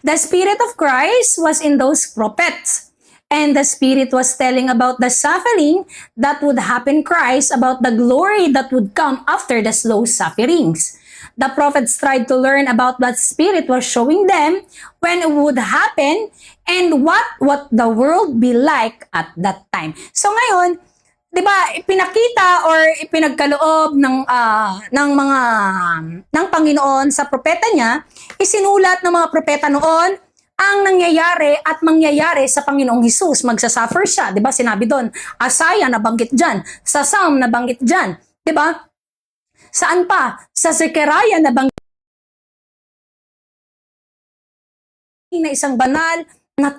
the Spirit of Christ was in those prophets, and the Spirit was telling about the suffering that would happen Christ, about the glory that would come after the slow sufferings. The prophets tried to learn about what Spirit was showing them when it would happen and what the world be like at that time. So ngayon, 'di ba, ipinakita or ipinagkaloob ng Panginoon sa propeta niya, isinulat ng mga propeta noon ang nangyayari at mangyayari sa Panginoong Hesus. Magsasuffer siya, 'di ba? Sinabi doon, Isaiah nabanggit diyan, sa Psalm nabanggit diyan, 'di ba? Saan pa? Sa Zechariah nabanggit na isang banal na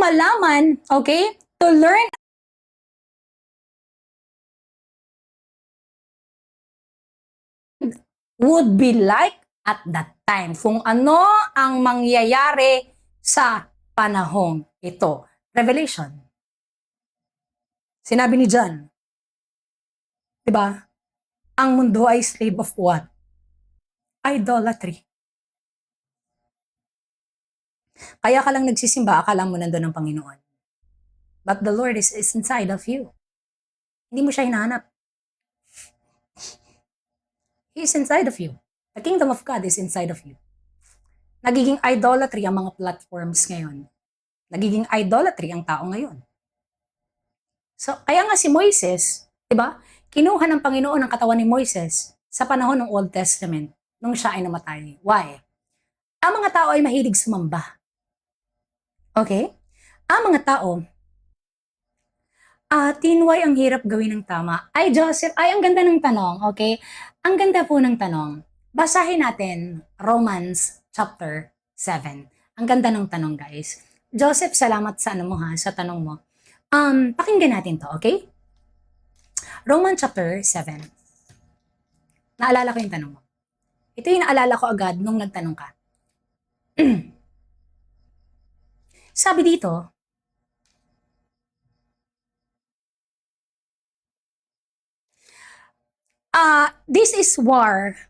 malaman, okay, to learn would be like at that time. Kung ano ang mangyayari sa panahong ito. Revelation. Sinabi ni John, di ba? Ang mundo ay slave of what? Idolatry. Kaya ka lang nagsisimba, akala mo nandun ang Panginoon. But the Lord is inside of you. Hindi mo siya hinahanap. He is inside of you. The kingdom of God is inside of you. Nagiging idolatry ang mga platforms ngayon. Nagiging idolatry ang tao ngayon. So, kaya nga si Moises, di ba? Kinuha ng Panginoon ang katawan ni Moises sa panahon ng Old Testament nung siya ay namatay. Why? Ang mga tao ay mahilig sumamba. Okay? Ang mga tao, Tinway, ang hirap gawin ng tama. Ay, Joseph, ay, ang ganda ng tanong, okay? Ang ganda po ng tanong. Basahin natin Romans chapter 7. Ang ganda ng tanong, guys. Joseph, salamat sa ano mo ha, sa tanong mo. Pakinggan natin to, okay? Romans chapter 7. Naalala ko yung tanong mo. Ito yung naalala ko agad nung nagtanong ka. Sabi dito, this is war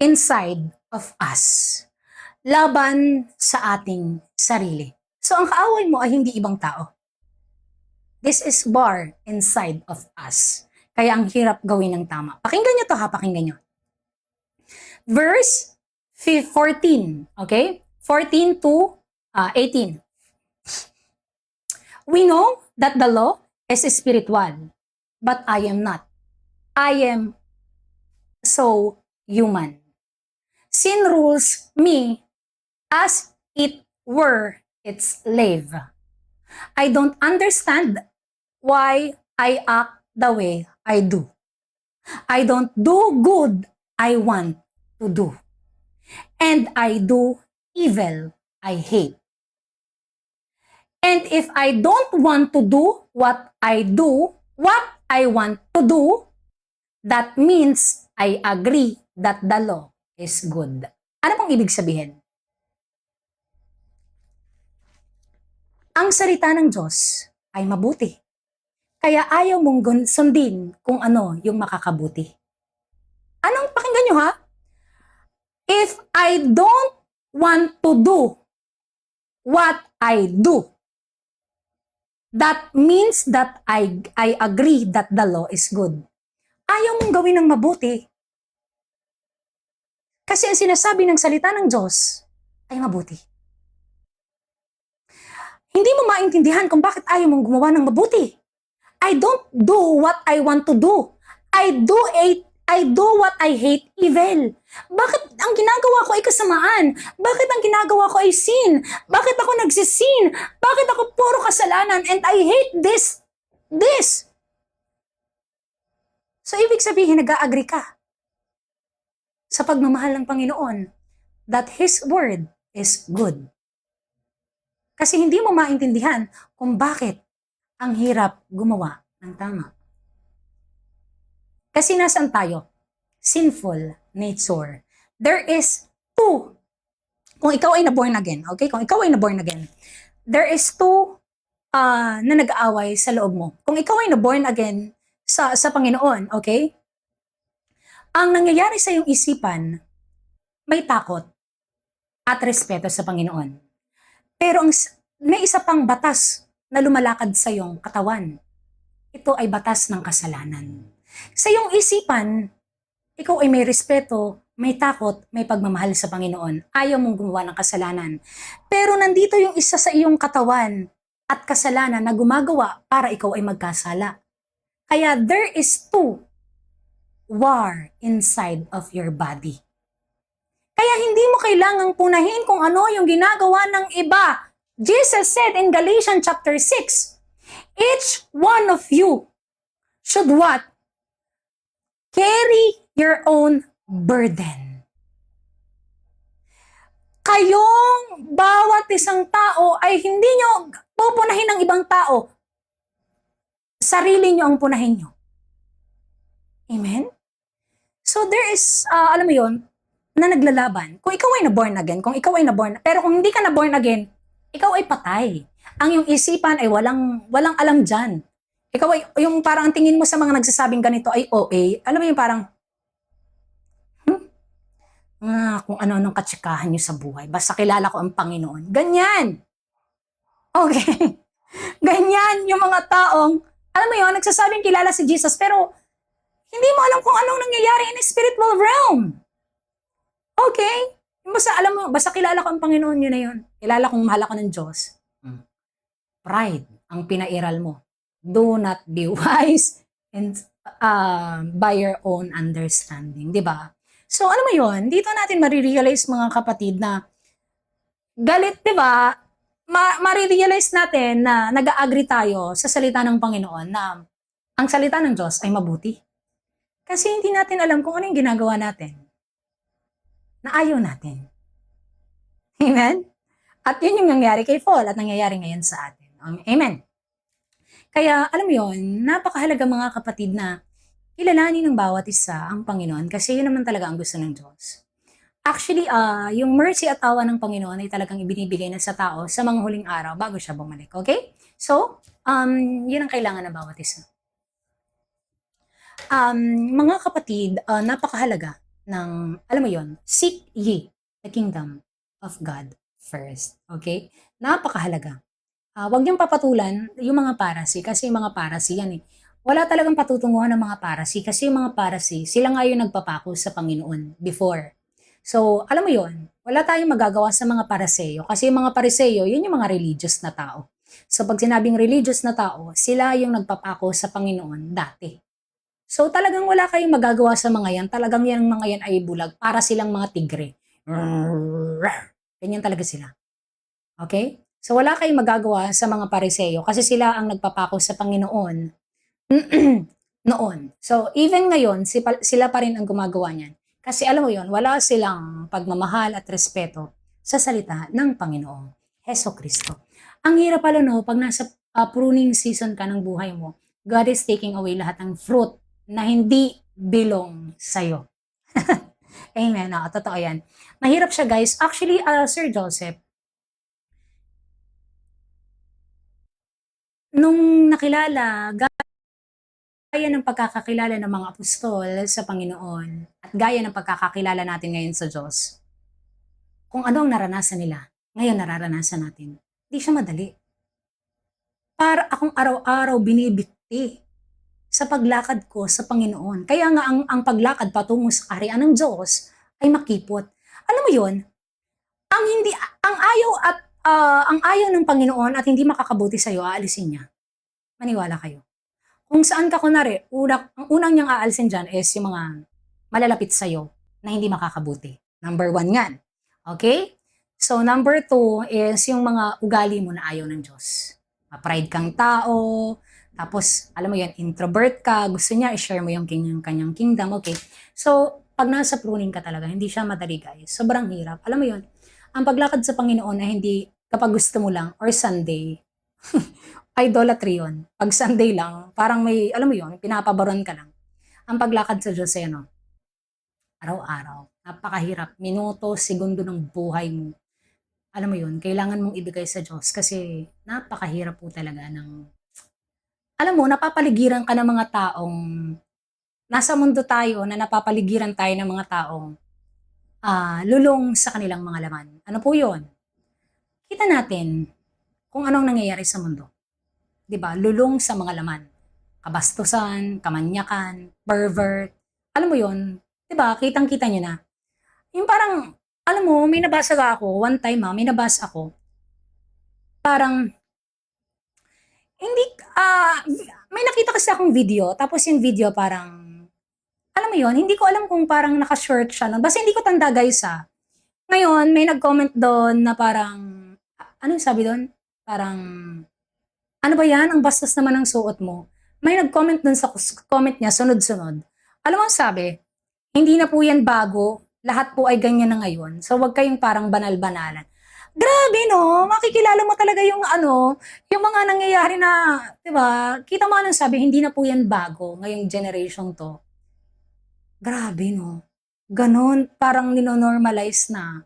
inside of us. Laban sa ating sarili. So, ang kaaway mo ay hindi ibang tao. This is war inside of us. Kaya ang hirap gawin ng tama. Pakinggan nyo to ha, pakinggan nyo. Verse 14, okay? 14 to 18. We know that the law is spiritual, but I am not. I am so human. Sin rules me as it were its slave. I don't understand why I act the way I do. I don't do good I want to do. And I do evil I hate. And if I don't want to do what I want to do, that means I agree that the law is good. Ano pong ibig sabihin? Ang salita ng Diyos ay mabuti. Kaya ayaw mong sundin kung ano yung makakabuti. Anong pakinggan nyo ha? If I don't want to do what I do, that means that I agree that the law is good. Ayaw mong gawin ng mabuti. Kasi ang sinasabi ng salita ng Diyos ay mabuti. Hindi mo maintindihan kung bakit ayaw mong gumawa ng mabuti. I don't do what I want to do. I do what I hate, evil. Bakit ang ginagawa ko ay kasamaan? Bakit ang ginagawa ko ay sin? Bakit ako nagsisin? Bakit ako puro kasalanan? And I hate this. So, ibig sabihin, nag-a-agree ka sa pagmamahal ng Panginoon that His Word is good. Kasi hindi mo maintindihan kung bakit ang hirap gumawa ng tama. Kasi nasaan tayo? Sinful nature. There is two. Kung ikaw ay na-born again, okay? Kung ikaw ay na-born again, there is two na nag-aaway sa loob mo. Kung ikaw ay na-born again sa Panginoon, okay? Ang nangyayari sa iyong isipan, may takot at respeto sa Panginoon. Pero may isa pang batas na lumalakad sa iyong katawan. Ito ay batas ng kasalanan. Sa iyong isipan, ikaw ay may respeto, may takot, may pagmamahal sa Panginoon. Ayaw mong gumawa ng kasalanan. Pero nandito yung isa sa iyong katawan at kasalanan na gumagawa para ikaw ay magkasala. Kaya there is two war inside of your body. Kaya hindi mo kailangang punahin kung ano yung ginagawa ng iba. Jesus said in Galatians chapter 6, each one of you should what? Carry your own burden. Kayong bawat isang tao ay hindi nyo pupunahin ng ibang tao. Sarili nyo ang punahin nyo. Amen? So there is, alam mo yon, na naglalaban. Kung ikaw ay na-born again, pero kung hindi ka na-born again, ikaw ay patay. Ang iyong isipan ay walang alam dyan. Ikaw ay, yung parang ang tingin mo sa mga nagsasabing ganito ay OA, alam mo yung parang, kung ano-anong katsikahan nyo sa buhay, basta kilala ko ang Panginoon. Ganyan. Okay. Ganyan yung mga taong, alam mo yun, nagsasabing kilala si Jesus, pero hindi mo alam kung anong nangyayari in the spiritual realm. Okay? Basta alam mo, basta kilala ko ang Panginoon, yun na yun. Kilala kong mahal ako ng Diyos. Pride ang pinairal mo. Do not be wise and by your own understanding. Diba? So, alam mo yun, dito natin marirealize mga kapatid na galit, diba? Marirealize natin na nag-a-agree tayo sa salita ng Panginoon na ang salita ng Diyos ay mabuti. Kasi hindi natin alam kung ano yung ginagawa natin na ayaw natin. Amen? At yun yung nangyari kay Paul at nangyayari ngayon sa atin. Amen? Kaya, alam mo yun, napakahalaga mga kapatid na kilalanin ng bawat isa ang Panginoon kasi yun naman talaga ang gusto ng Diyos. Actually, yung mercy at awa ng Panginoon ay talagang ibinibigay na sa tao sa mga huling araw bago siya bumalik. Okay? So, yun ang kailangan ng bawat isa. Mga kapatid, napakahalaga ng, alam mo yon, seek ye the kingdom of God first. Okay? Napakahalaga. Huwag niyong papatulan yung mga parasi kasi yung mga parasi yan eh. Wala talagang patutunguhan ng mga parasi kasi yung mga parasi, sila nga yung nagpapako sa Panginoon before. So, alam mo yon, wala tayong magagawa sa mga pariseyo kasi yung mga pariseyo, yun yung mga religious na tao. So, pag sinabing religious na tao, sila yung nagpapako sa Panginoon dati. So, talagang wala kayong magagawa sa mga yan. Talagang yung mga yan ay bulag para silang mga tigre. Ganyan talaga sila. Okay? So, wala kayong magagawa sa mga pariseyo kasi sila ang nagpapako sa Panginoon noon. So, even ngayon, sila pa rin ang gumagawa niyan. Kasi alam mo yon, wala silang pagmamahal at respeto sa salita ng Panginoong Heso Kristo. Ang hirap pala no, pag nasa pruning season ka ng buhay mo, God is taking away lahat ng fruit na hindi belong sa'yo. Amen. Totoo yan. Mahirap siya guys. Actually, Sir Joseph, nung nakilala, gaya ng pagkakakilala ng mga apostol sa Panginoon at gaya ng pagkakakilala natin ngayon sa Diyos, kung ano ang naranasan nila, ngayon nararanasan natin. Hindi siya madali. Para akong araw-araw binibigti sa paglakad ko sa Panginoon. Kaya nga ang paglakad patungo sa kaharian ng Diyos ay makipot. Alam mo yun, ang ayaw ng Panginoon at hindi makakabuti sa iyo, aalisin niya. Maniwala kayo. Kung saan ka kunwari, ang unang niyang aalisin dyan is yung mga malalapit sa iyo na hindi makakabuti. Number 1 yan. Okay? So number 2 is yung mga ugali mo na ayaw ng Diyos. Pride kang tao, Tapos, alam mo yan, introvert ka, gusto niya, i-share mo yung kanyang kingdom, okay. So, pag nasa pruning ka talaga, hindi siya madali, guys. Sobrang hirap. Alam mo yun, ang paglakad sa Panginoon na hindi kapag gusto mo lang, or Sunday, idolatry yun. Pag Sunday lang, parang may, alam mo yun, pinapabaron ka lang. Ang paglakad sa Diyos ay ano, araw-araw. Napakahirap. Minuto, segundo ng buhay mo. Alam mo yun, kailangan mong ibigay sa Diyos kasi napakahirap po talaga ng, alam mo, napapaligiran ka ng mga taong, nasa mundo tayo na napapaligiran tayo ng mga taong lulong sa kanilang mga laman. Ano po yun? Kita natin kung anong nangyayari sa mundo. 'Di ba? Lulong sa mga laman. Kabastusan, kamanyakan, pervert. Alam mo yon, 'di ba? Kitang-kita niyo na. Yung parang, alam mo, may nabasa ako, one time may nabasa ako, parang, hindi, may nakita kasi akong video, tapos yung video parang, alam mo yon, hindi ko alam kung parang naka-short siya. No? Basta hindi ko tanda guys Ngayon, may nag-comment doon na parang, ano yung sabi doon? Parang, ano ba yan? Ang bastos naman ng suot mo. May nag-comment doon sa comment niya, sunod-sunod. Alam mo ang sabi, hindi na po yan bago, lahat po ay ganyan na ngayon. So wag kayong parang banal-banalan. Grabe no, makikilala mo talaga yung yung mga nangyayari na, 'di ba? Kita mo anong sabi, hindi na po yan bago ngayong generation to. Grabe no. Ganon, parang nino-normalize na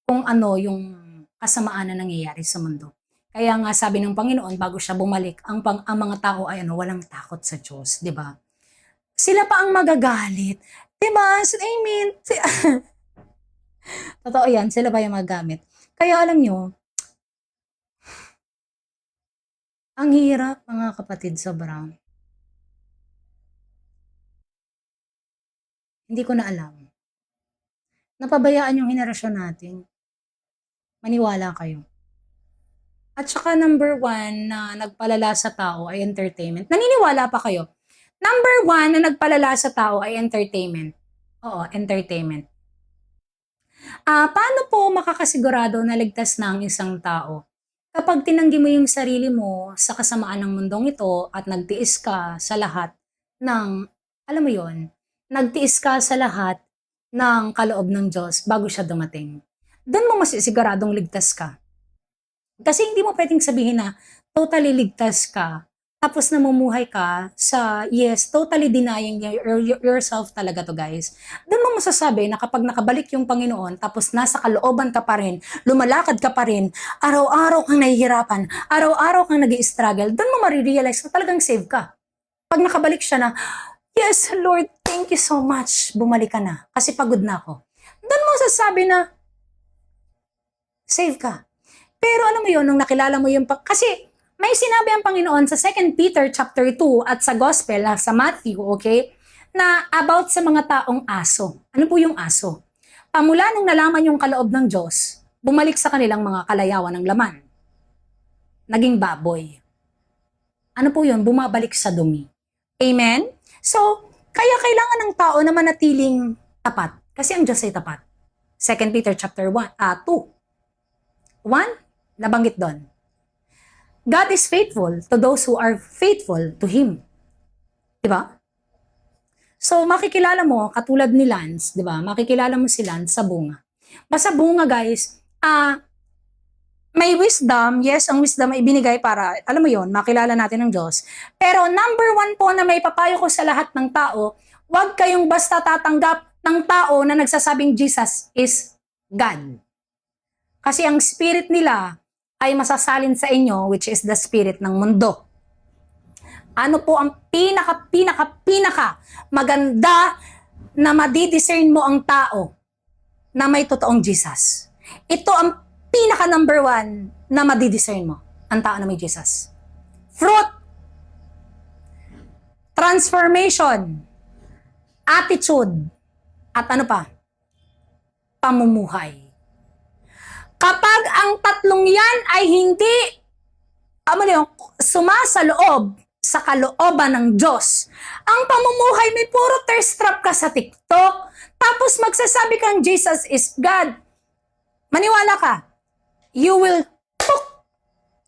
kung ano yung kasamaan na nangyayari sa mundo. Kaya nga sabi ng Panginoon bago siya bumalik, ang mga tao ay walang takot sa Diyos, 'di ba? Sila pa ang magagalit. 'Di ba? Amen. Totoo 'yan, sila pa yung magagamit. Kaya alam nyo, ang hirap mga kapatid sobra. Hindi ko na alam. Napabayaan yung henerasyon natin. Maniwala kayo. At saka number one na nagpalala sa tao ay entertainment. Naniniwala pa kayo? Number one na nagpalala sa tao ay entertainment. Oo, entertainment. Paano po makakasigurado na ligtas na ang isang tao? Kapag tinanggi mo yung sarili mo sa kasamaan ng mundong ito at nagtiis ka sa lahat ng, alam mo yon, nagtiis ka sa lahat ng kaloob ng Diyos bago siya dumating. Doon mo masisiguradong ligtas ka. Kasi hindi mo pwedeng sabihin na totally ligtas ka, tapos namumuhay ka sa, yes, totally denying yourself talaga to guys. Doon mo masasabi na kapag nakabalik yung Panginoon, tapos nasa kalooban ka pa rin, lumalakad ka pa rin, araw-araw kang nahihirapan, araw-araw kang nag-i-struggle, doon mo marirealize na talagang save ka. Pag nakabalik siya na, yes, Lord, thank you so much, bumalik ka na, kasi pagod na ako. Doon mo masasabi na, save ka. Pero alam mo yun, nung nakilala mo yung, kasi may sinabi ang Panginoon sa 2 Peter chapter 2 at sa Gospel, sa Matthew, okay, na about sa mga taong aso. Ano po yung aso? Pamula nung nalaman yung kaloob ng Diyos, bumalik sa kanilang mga kalayawan ng laman. Naging baboy. Ano po yun? Bumabalik sa dumi. Amen? So, kaya kailangan ng tao na manatiling tapat. Kasi ang Diyos ay tapat. 2 Peter chapter 2. 1, nabanggit doon. God is faithful to those who are faithful to Him. Diba? So, makikilala mo, katulad ni Lance, diba? Makikilala mo si Lance sa bunga. Basta bunga, guys, may wisdom, yes, ang wisdom ay binigay para, alam mo yon, makilala natin ang Diyos. Pero number one po na may papayo ko sa lahat ng tao, huwag kayong basta tatanggap ng tao na nagsasabing Jesus is God. Kasi ang spirit nila ay masasalin sa inyo, which is the spirit ng mundo. Ano po ang pinaka maganda na madidiscern mo ang tao na may totoong Jesus? Ito ang pinaka number one na madidiscern mo, ang tao na may Jesus. Fruit, transformation, attitude, at ano pa? Pamumuhay. Kapag ang tatlong yan ay hindi sumasaloob sa kalooban ng Diyos, ang pamumuhay may puro thirst trap ka sa TikTok, tapos magsasabi kang Jesus is God, maniwala ka, you will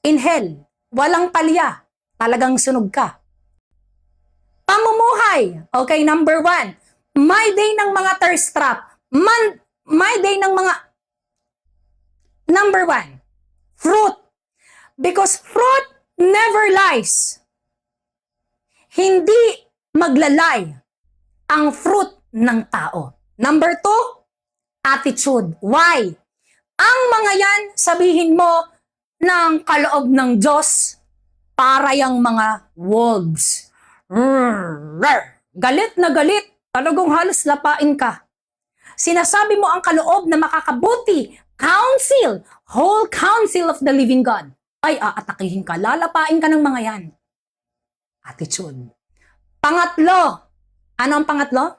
in hell. Walang palya. Talagang sunog ka. Pamumuhay. Okay, number 1. My day ng mga thirst trap. My day ng mga... Number 1. Fruit. Because fruit never lies. Hindi maglalay ang fruit ng tao. Number 2, attitude. Why? Ang mga yan, sabihin mo ng kaloob ng Diyos, para yung mga wolves. Galit na galit, talagang halos lapain ka. Sinasabi mo ang kaloob na makakabuti, counsel, whole counsel of the living God. Ay, aatakihin ka, lalapain ka ng mga yan. Attitude. Pangatlo, ano ang pangatlo?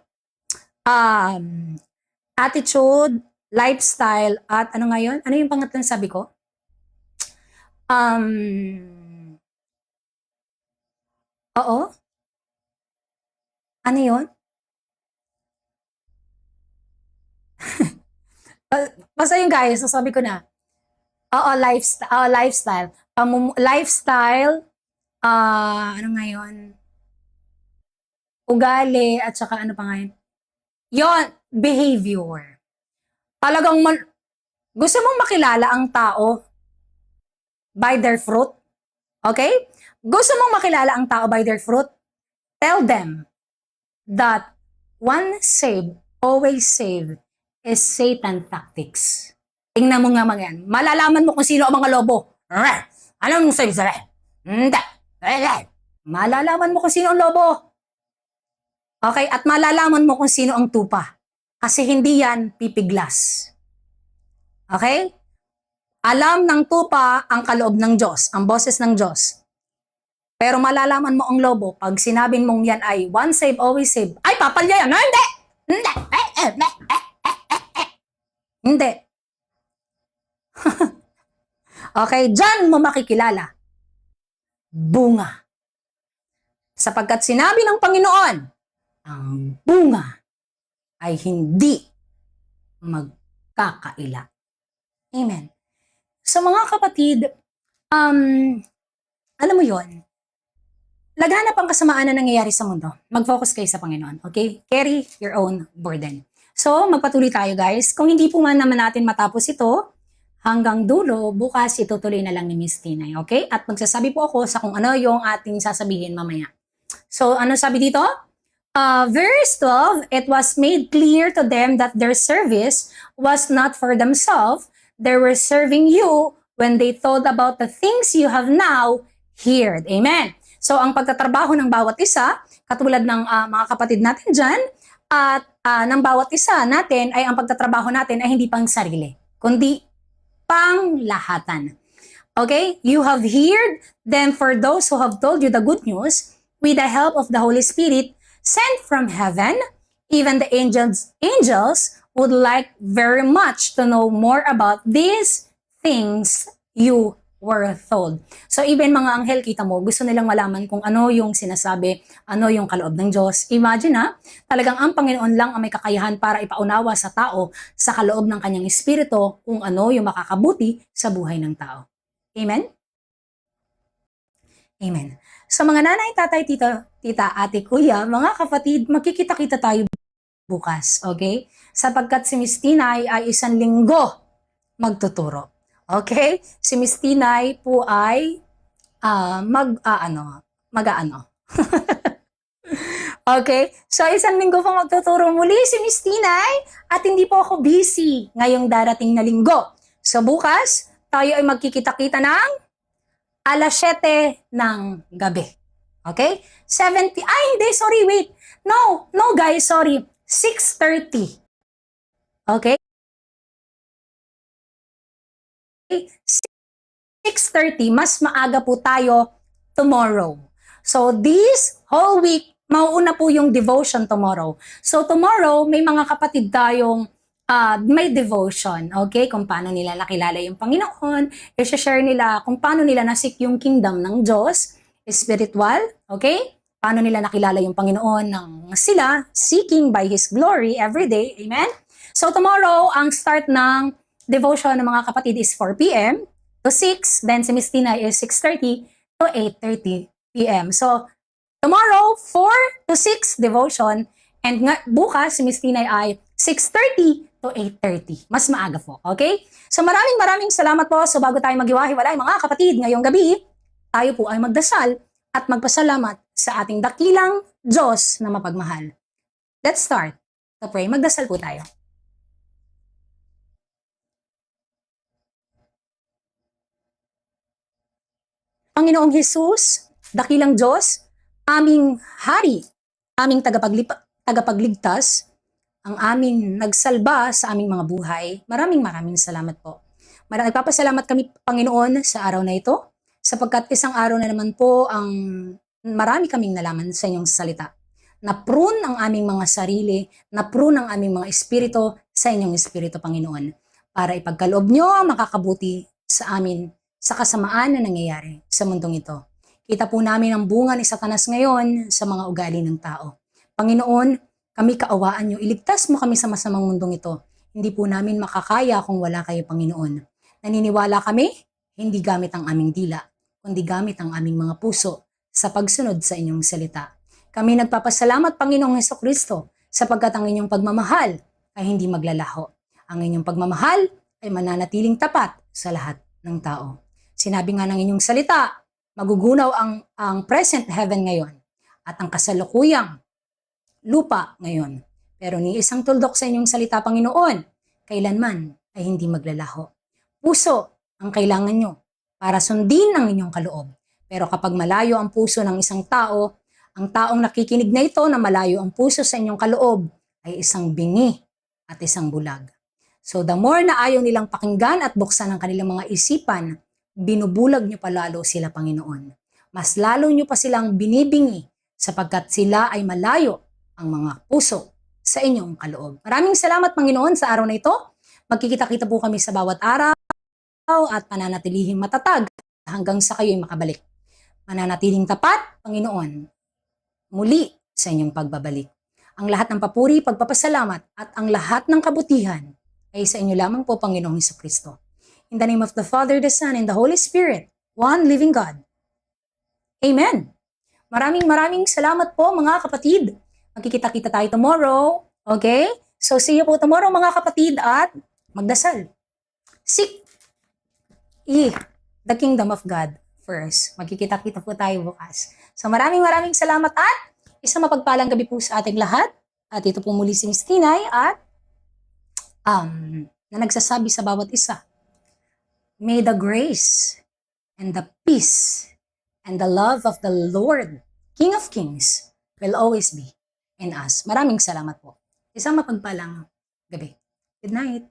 Attitude, lifestyle, at ano ngayon? Ano yung pangatlong sabi ko? Oo. Ano yun? Basta yun guys, so sabi ko na. Oo, lifestyle. Lifestyle, ano ngayon? Ugali, at saka ano pa ngayon? Yon, behavior. Talagang gusto mong makilala ang tao by their fruit? Okay? Gusto mong makilala ang tao by their fruit? Tell them that one save, always save is Satan tactics. Tingnan mo nga mga yan. Malalaman mo kung sino ang mga lobo. Anong save sa hindi. Malalaman mo kung sino ang lobo. Okay? At malalaman mo kung sino ang tupa. Kasi hindi yan pipiglas. Okay? Alam ng tupa ang kaloob ng Diyos, ang boses ng Diyos. Pero malalaman mo ang lobo, pag sinabing mong yan ay one save, always save, ay, papalya yan. No, hindi! Hindi! Hindi. Okay, dyan mo makikilala. Bunga. Sapagkat sinabi ng Panginoon, ang bunga ay hindi magkakaila. Amen. So mga kapatid, alam mo yon, laganap ang kasamaan na nangyayari sa mundo. Mag-focus kayo sa Panginoon, okay? Carry your own burden. So, magpatuloy tayo guys. Kung hindi po man naman natin matapos ito, hanggang dulo, bukas itutuloy na lang ni Miss Tinay, okay? At magsasabi po ako sa kung ano yung ating sasabihin mamaya. So, ano sabi dito? Verse 12, it was made clear to them that their service was not for themselves. They were serving you when they thought about the things you have now heard. Amen. So, ang pagtatrabaho ng bawat isa, katulad ng mga kapatid natin dyan, at ng bawat isa natin, ay ang pagtatrabaho natin ay hindi pang sarili, kundi panglahatan. Okay? You have heard, then for those who have told you the good news, with the help of the Holy Spirit, sent from heaven, even the angels would like very much to know more about these things you were told. So even mga anghel, kita mo, gusto nilang malaman kung ano yung sinasabi, ano yung kaloob ng Diyos. Imagine talagang ang Panginoon lang ang may kakayahan para ipaunawa sa tao sa kaloob ng kanyang espiritu kung ano yung makakabuti sa buhay ng tao. Amen? Amen. Sa mga nanay, tatay, tita, ate, kuya, mga kapatid, magkikita-kita tayo bukas, okay? Sapagkat si Miss Tinay ay 1 linggo magtuturo. Okay? Si Miss Tinay po ay mag-aano. Okay? So, 1 linggo po magtuturo muli si Miss Tinay at hindi po ako busy ngayong darating na linggo. So, bukas, tayo ay magkikita-kita ng alas 7 ng gabi. Okay? 70, hindi, sorry, wait. No guys, sorry. 6:30. Okay? 6:30, mas maaga po tayo tomorrow. So, this whole week, mauuna po yung devotion tomorrow. So, tomorrow, may mga kapatid tayong may devotion, okay? Kung paano nila nakilala yung Panginoon, i-share nila kung paano nila nasik yung kingdom ng Diyos, spiritual, okay? Paano nila nakilala yung Panginoon ng sila, seeking by His glory every day, amen? So tomorrow, ang start ng devotion ng mga kapatid is 4 p.m. to 6, then si Miss Tina is 6:30 to 8:30 p.m. So, Tomorrow, 4 to 6 devotion. And bukas, si Miss Tinay ay 6:30 to 8:30. Mas maaga po, okay? So maraming salamat po. So bago tayo maghiwa-hiwalay, mga kapatid, ngayong gabi, tayo po ay magdasal at magpasalamat sa ating dakilang Diyos na mapagmahal. Let's start to pray. Magdasal po tayo. Panginoong Jesus, dakilang Diyos, aming Hari, aming tagapagligtas, ang aming nagsalba sa aming mga buhay. Maraming salamat po. Nagpapasalamat kami, Panginoon, sa araw na ito, sapagkat isang araw na naman po ang marami kaming nalaman sa inyong salita. Na-prune ang aming mga sarili, na-prune ang aming mga espiritu sa inyong espiritu, Panginoon, para ipagkaloob nyo makakabuti sa amin sa kasamaan na nangyayari sa mundong ito. Kita po namin ang bunga ni Satanas ngayon sa mga ugali ng tao. Panginoon, kami kaawaan nyo, iligtas mo kami sa masamang mundong ito. Hindi po namin makakaya kung wala kayo, Panginoon. Naniniwala kami, hindi gamit ang aming dila, kundi gamit ang aming mga puso sa pagsunod sa inyong salita. Kami nagpapasalamat, Panginoong Hesukristo, sapagkat ang inyong pagmamahal ay hindi maglalaho. Ang inyong pagmamahal ay mananatiling tapat sa lahat ng tao. Sinabi nga ng inyong salita, magugunaw ang present heaven ngayon at ang kasalukuyang lupa ngayon. Pero ni isang tuldok sa inyong salita, Panginoon, kailanman ay hindi maglalaho. Puso ang kailangan nyo para sundin ang inyong kaloob. Pero kapag malayo ang puso ng isang tao, ang taong nakikinig na ito na malayo ang puso sa inyong kaloob ay isang bingi at isang bulag. So the more na ayaw nilang pakinggan at buksan ang kanilang mga isipan, binubulag nyo palalo sila, Panginoon. Mas lalo nyo pa silang binibingi sapagkat sila ay malayo ang mga puso sa inyong kaloob. Maraming salamat, Panginoon, sa araw na ito. Magkikita-kita po kami sa bawat araw at pananatilihing matatag hanggang sa kayo'y makabalik. Mananatiling tapat, Panginoon, muli sa inyong pagbabalik. Ang lahat ng papuri, pagpapasalamat at ang lahat ng kabutihan ay sa inyo lamang po, Panginoong Hesukristo. In the name of the Father, the Son, and the Holy Spirit, one living God. Amen. Maraming salamat po, mga kapatid. Magkikita-kita tayo tomorrow. Okay? So see you po tomorrow, mga kapatid, at magdasal. Seek the kingdom of God first. Magkikita-kita po tayo bukas. So maraming salamat at isang mapagpalang gabi po sa ating lahat. At ito po muli si Miss Tinay at na nagsasabi sa bawat isa, may the grace and the peace and the love of the Lord, King of Kings, will always be in us. Maraming salamat po. Isang mapagpalang gabi. Good night.